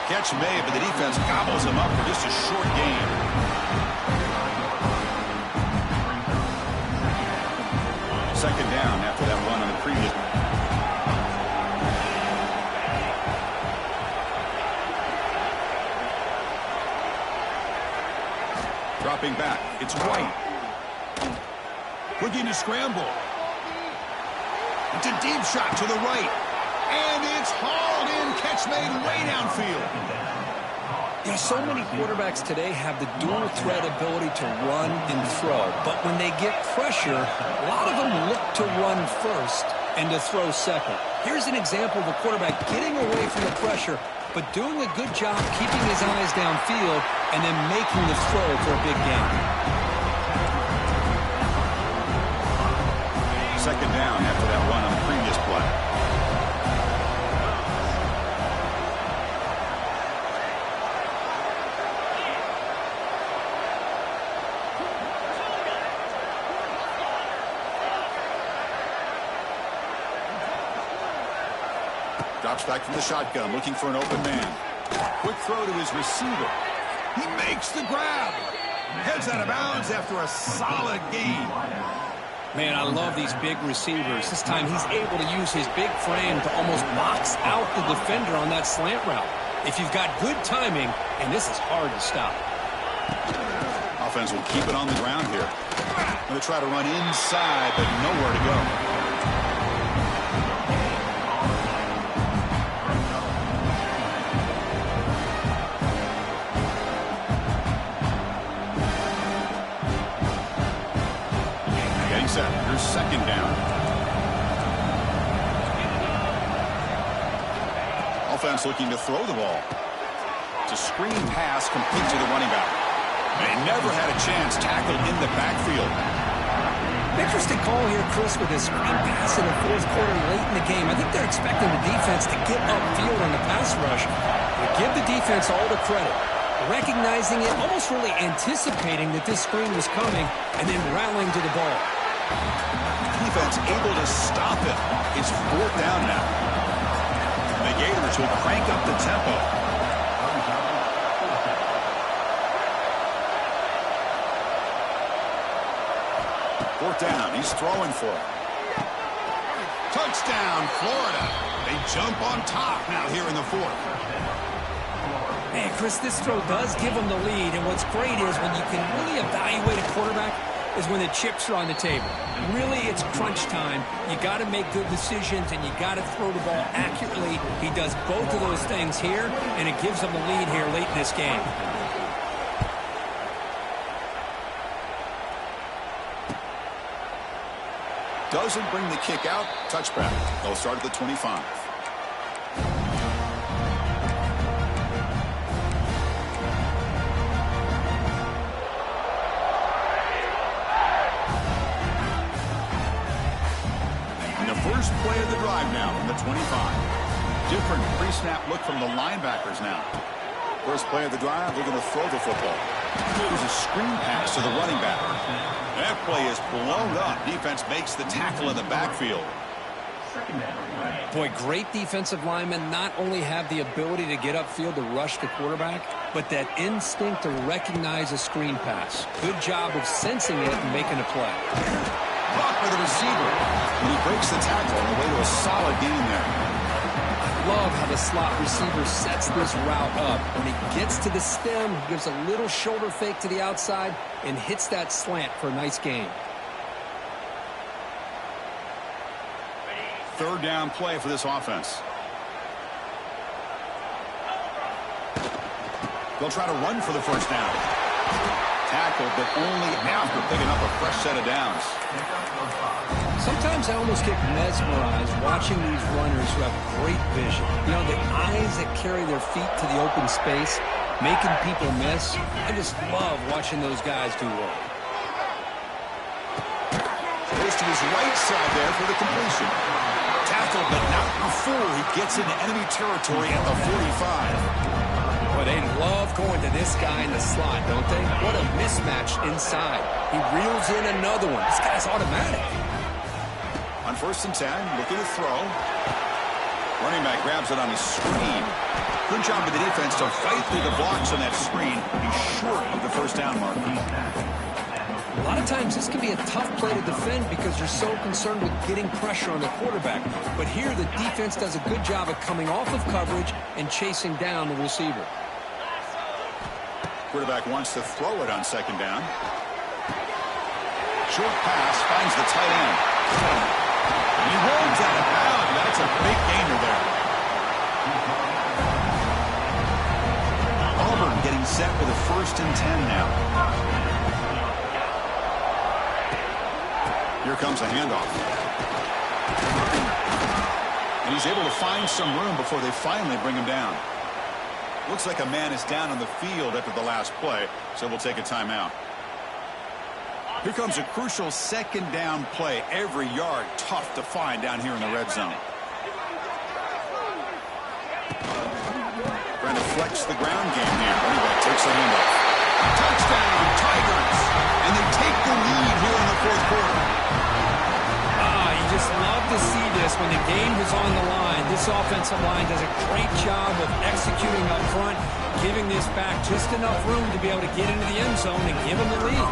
Catch made, but the defense gobbles him up for just a short gain. Second down after that run on the previous. Dropping back. It's White. Looking to scramble. It's a deep shot to the right. And it's hauled in. Catch made way downfield. Yeah, so many quarterbacks today have the dual threat ability to run and throw. But when they get pressure, a lot of them look to run first and to throw second. Here's an example of a quarterback getting away from the pressure, but doing a good job keeping his eyes downfield and then making the throw for a big gain. Second down after that run on the previous play. Drops back from the shotgun, looking for an open man. Quick throw to his receiver. He makes the grab. Heads out of bounds after a solid gain. Man, I love these big receivers. This time he's able to use his big frame to almost box out the defender on that slant route. If you've got good timing, and this is hard to stop. Offense will keep it on the ground here. Going to try to run inside, but nowhere to go. Getting set. Here's second down. Offense looking to throw the ball. It's a screen pass complete to the running back. They never had a chance tackled in the backfield. Interesting call here, Chris, with this screen pass in the fourth quarter late in the game. I think they're expecting the defense to get upfield on the pass rush. But give the defense all the credit. Recognizing it, almost really anticipating that this screen was coming, and then rallying to the ball. Defense able to stop it. It's fourth down now. The Gators will crank up the tempo. Fourth down. He's throwing for it. Touchdown, Florida. They jump on top now here in the fourth. Man, Chris, this throw does give them the lead, and what's great is when you can really evaluate a quarterback is when the chips are on the table. Really, it's crunch time. You got to make good decisions, and you got to throw the ball accurately. He does both of those things here, and it gives them the lead here late in this game. Doesn't bring the kick out. Touchback. They'll start at the 25. And the first play of the drive now from the 25. Different pre-snap look from the linebackers now. First play of the drive, they're going to throw the football. Here's a screen pass to the running back. That play is blown up. Defense makes the tackle in the backfield. Boy, great defensive linemen not only have the ability to get upfield to rush the quarterback, but that instinct to recognize a screen pass. Good job of sensing it and making a play. Blocked by the receiver. And he breaks the tackle on the way to a solid gain there. Love how the slot receiver sets this route up. When he gets to the stem, he gives a little shoulder fake to the outside and hits that slant for a nice gain. Third down play for this offense. They'll try to run for the first down. Tackled, but only after picking up a fresh set of downs. Sometimes I almost get mesmerized watching these runners who have great vision. You know, the eyes that carry their feet to the open space, making people miss. I just love watching those guys do work. Goes to his right side there for the completion. Tackled, but not before he gets into enemy territory at the 45. Boy, they love going to this guy in the slot, don't they? What a mismatch inside. He reels in another one. This guy's automatic. On 1st and 10, looking to throw. Running back grabs it on his screen. Good job of the defense to fight through the blocks on that screen. He's short of the first down mark. A lot of times this can be a tough play to defend because you're so concerned with getting pressure on the quarterback. But here the defense does a good job of coming off of coverage and chasing down the receiver. Quarterback wants to throw it on second down. Short pass finds the tight end. And he rolls out of bounds. That's a big gainer there. Auburn getting set with a 1st and 10 now. Here comes a handoff. And he's able to find some room before they finally bring him down. Looks like a man is down on the field after the last play, so we'll take a timeout. Here comes a crucial second down play. Every yard tough to find down here in the red zone. Trying to flex the ground game here. Running back takes the handoff. Touchdown, Tigers! And they take the lead here in the fourth quarter. You just love to see this when the game is on the line. This offensive line does a great job of executing up front, giving this back just enough room to be able to get into the end zone and give them the lead.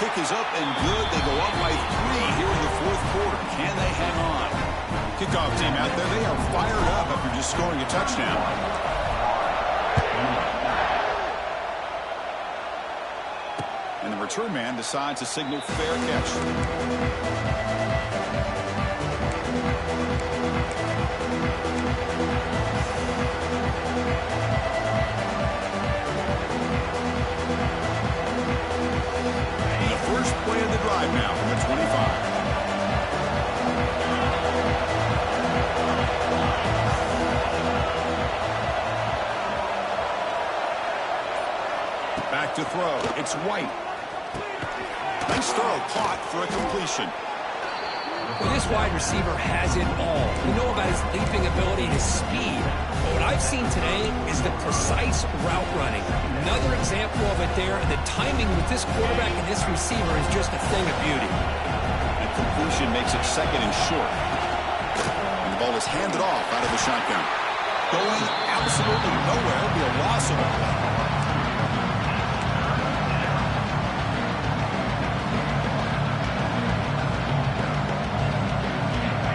Kick is up and good. They go up by 3 here in the fourth quarter. Can they hang on? Kickoff team out there. They are fired up after just scoring a touchdown. And the return man decides to signal fair catch. And the first play of the drive now from the 25. Back to throw. It's White. Nice throw, caught for a completion. Well, this wide receiver has it all. We know about his leaping ability and his speed. But what I've seen today is the precise route running. Another example of it there. And the timing with this quarterback and this receiver is just a thing of beauty. And completion makes it second and short. And the ball is handed off out of the shotgun. Going absolutely nowhere. It'll be a loss of a play.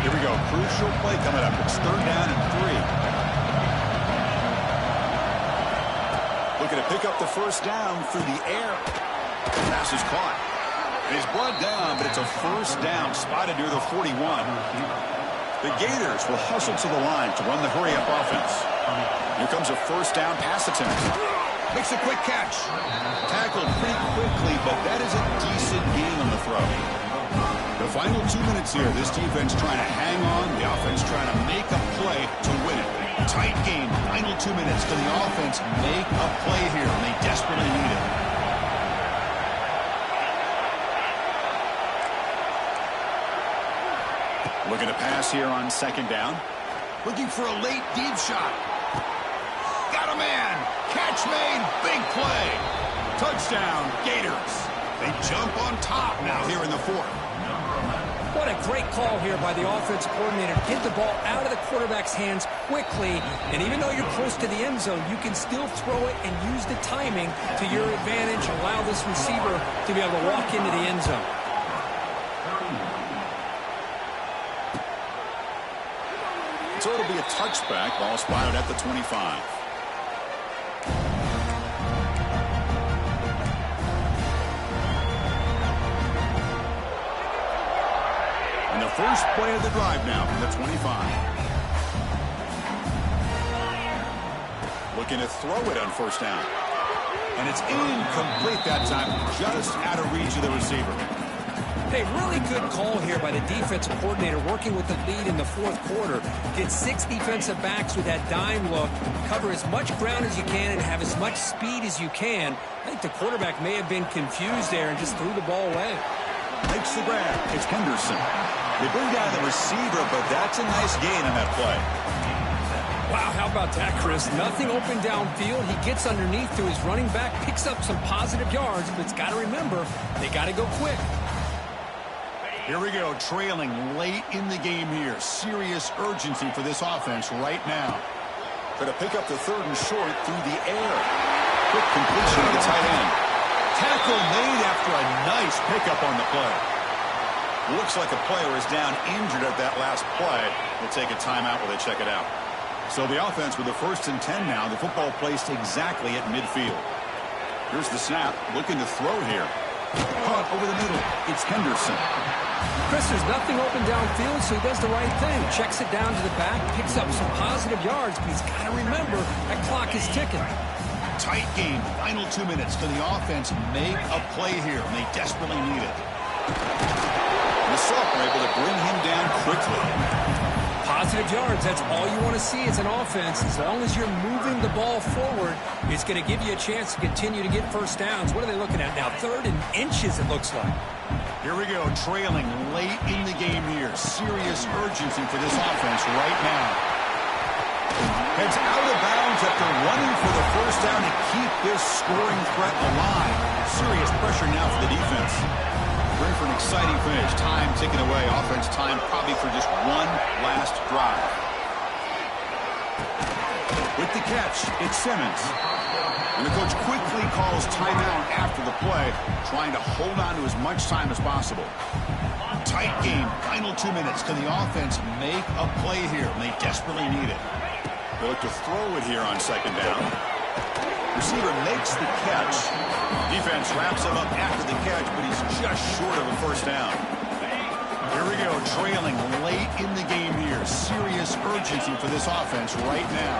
Here we go. Crucial play coming up. It's 3rd down and 3. Looking to pick up the first down through the air. Pass is caught. And he's brought down, but it's a first down spotted near the 41. The Gators will hustle to the line to run the hurry-up offense. Here comes a first down pass attempt. Makes a quick catch. Tackled pretty quickly, but that is a decent gain on the throw. The final 2 minutes here, this defense trying to hang on, the offense trying to make a play to win it. Tight game, final 2 minutes. Can the offense make a play here? And they desperately need it. Looking to pass here on 2nd down. Looking for a late deep shot. Got a man. Catch made. Big play. Touchdown, Gators. They jump on top now here in the 4th. What a great call here by the offensive coordinator. Get the ball out of the quarterback's hands quickly. And even though you're close to the end zone, you can still throw it and use the timing to your advantage. Allow this receiver to be able to walk into the end zone. So it'll be a touchback. Ball spotted at the 25. And the first play of the drive now from the 25. Looking to throw it on first down. And it's incomplete that time. Just out of reach of the receiver. Hey, really good call here by the defensive coordinator working with the lead in the 4th quarter. Get 6 defensive backs with that dime look. Cover as much ground as you can and have as much speed as you can. I think the quarterback may have been confused there and just threw the ball away. Makes the grab. It's Henderson. They bring down the receiver, but that's a nice gain on that play. Wow, how about that, Chris? Nothing open downfield. He gets underneath to his running back, picks up some positive yards, but it's got to remember, they got to go quick. Here we go, trailing late in the game here. Serious urgency for this offense right now. Going to pick up the 3rd and short through the air. Quick completion to the tight end. Tackle made after a nice pickup on the play. Looks like a player is down injured at that last play. We'll take a timeout while they check it out. So the offense with the 1st and 10 now. The football placed exactly at midfield. Here's the snap. Looking to throw here. Caught over the middle. It's Henderson. Chris, there's nothing open downfield, so he does the right thing. Checks it down to the back, picks up some positive yards, but he's got to remember that clock is ticking. Tight game. Final 2 minutes. Can the offense make a play here? And they desperately need it. The Soft are able to bring him down quickly. Positive yards, that's all you want to see as an offense. As long as you're moving the ball forward, it's going to give you a chance to continue to get first downs. What are they looking at now? 3rd and inches, it looks like. Here we go, trailing late in the game here. Serious urgency for this offense right now. Heads out of bounds after running for the first down to keep this scoring threat alive. Serious pressure now for the defense. We're in for an exciting finish. Time ticking away. Offense time probably for just one last drive. With the catch, it's Simmons. And the coach quickly calls timeout after the play, trying to hold on to as much time as possible. Tight game, final 2 minutes. Can the offense make a play here? And they desperately need it. They look to throw it here on second down. Receiver makes the catch. Defense wraps him up after the catch, but he's just short of a first down. Here we go, trailing late in the game here. Serious urgency for this offense right now.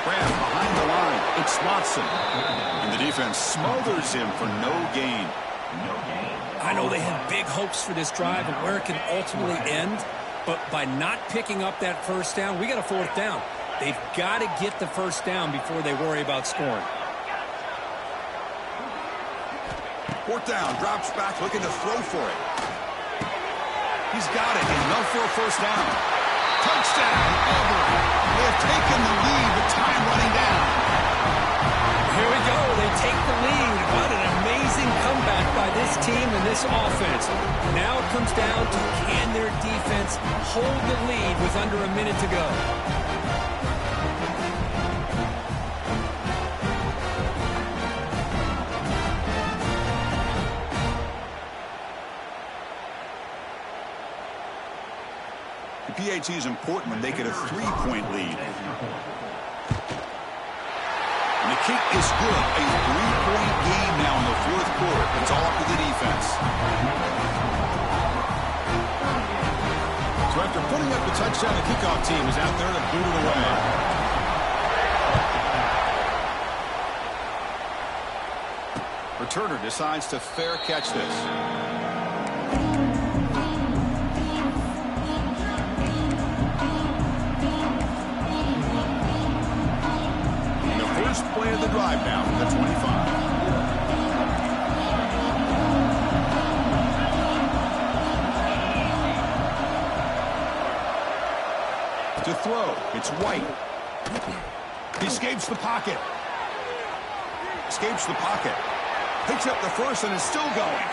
Graham behind the line. It's Watson. And the defense smothers him for no gain. I know they had big hopes for this drive and where it can ultimately end, but by not picking up that first down, we got a fourth down. They've got to get the first down before they worry about scoring. Fourth down, drops back, looking to throw for it. He's got it, enough for a first down. Touchdown, Auburn. They have taken the lead with time running down. Here we go. They take the lead. What an amazing comeback by this team and this offense. Now it comes down to can their defense hold the lead with under a minute to go. The PAT is important when they get a 3-point lead. And the kick is good. A 3-point game now in the fourth quarter. It's all up to the defense. So after putting up the touchdown, the kickoff team is out there to boot it away. Returner decides to fair catch this. First play of the drive now from the 25. To throw, it's White. He escapes the pocket. Escapes the pocket. Picks up the first and is still going.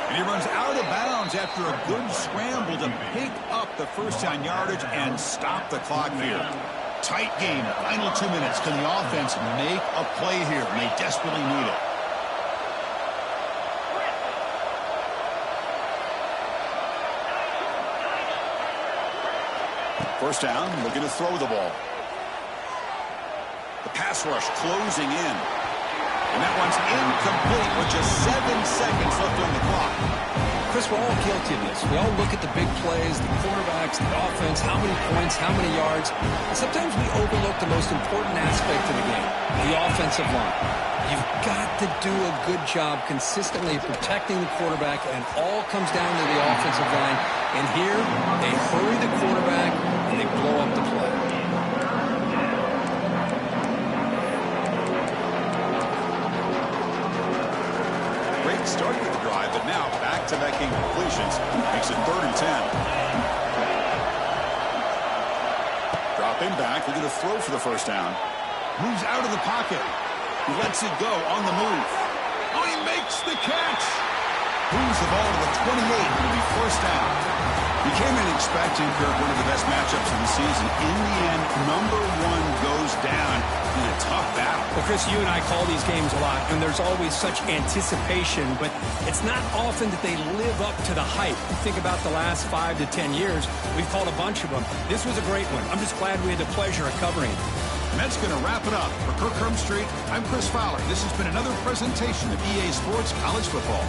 And he runs out of bounds after a good scramble to pick up the first down yardage and stop the clock here. Tight game, final 2 minutes. Can the offense make a play here? And they desperately need it. First down, looking to throw the ball. The pass rush closing in. And that one's incomplete with just 7 seconds left on the clock. Chris, we're all guilty of this. We all look at the big plays, the quarterbacks, the offense, how many points, how many yards. And sometimes we overlook the most important aspect of the game, the offensive line. You've got to do a good job consistently protecting the quarterback, and all comes down to the offensive line. And here, they hurry the quarterback, and they blow up the play. Great start with the drive, but now back to making completions. Makes it 3rd and 10. Dropping back, looking to throw for the first down. Moves out of the pocket. He lets it go on the move. Oh, he makes the catch. Moves the ball to the 28. It'll be first down. We came in expecting, Kirk, one of the best matchups of the season. In the end, number 1 goes down in a tough battle. Well, Chris, you and I call these games a lot, and there's always such anticipation, but it's not often that they live up to the hype. Think about the last 5 to 10 years. We've called a bunch of them. This was a great one. I'm just glad we had the pleasure of covering it. And that's going to wrap it up. For Kirk Street, I'm Chris Fowler. This has been another presentation of EA Sports College Football.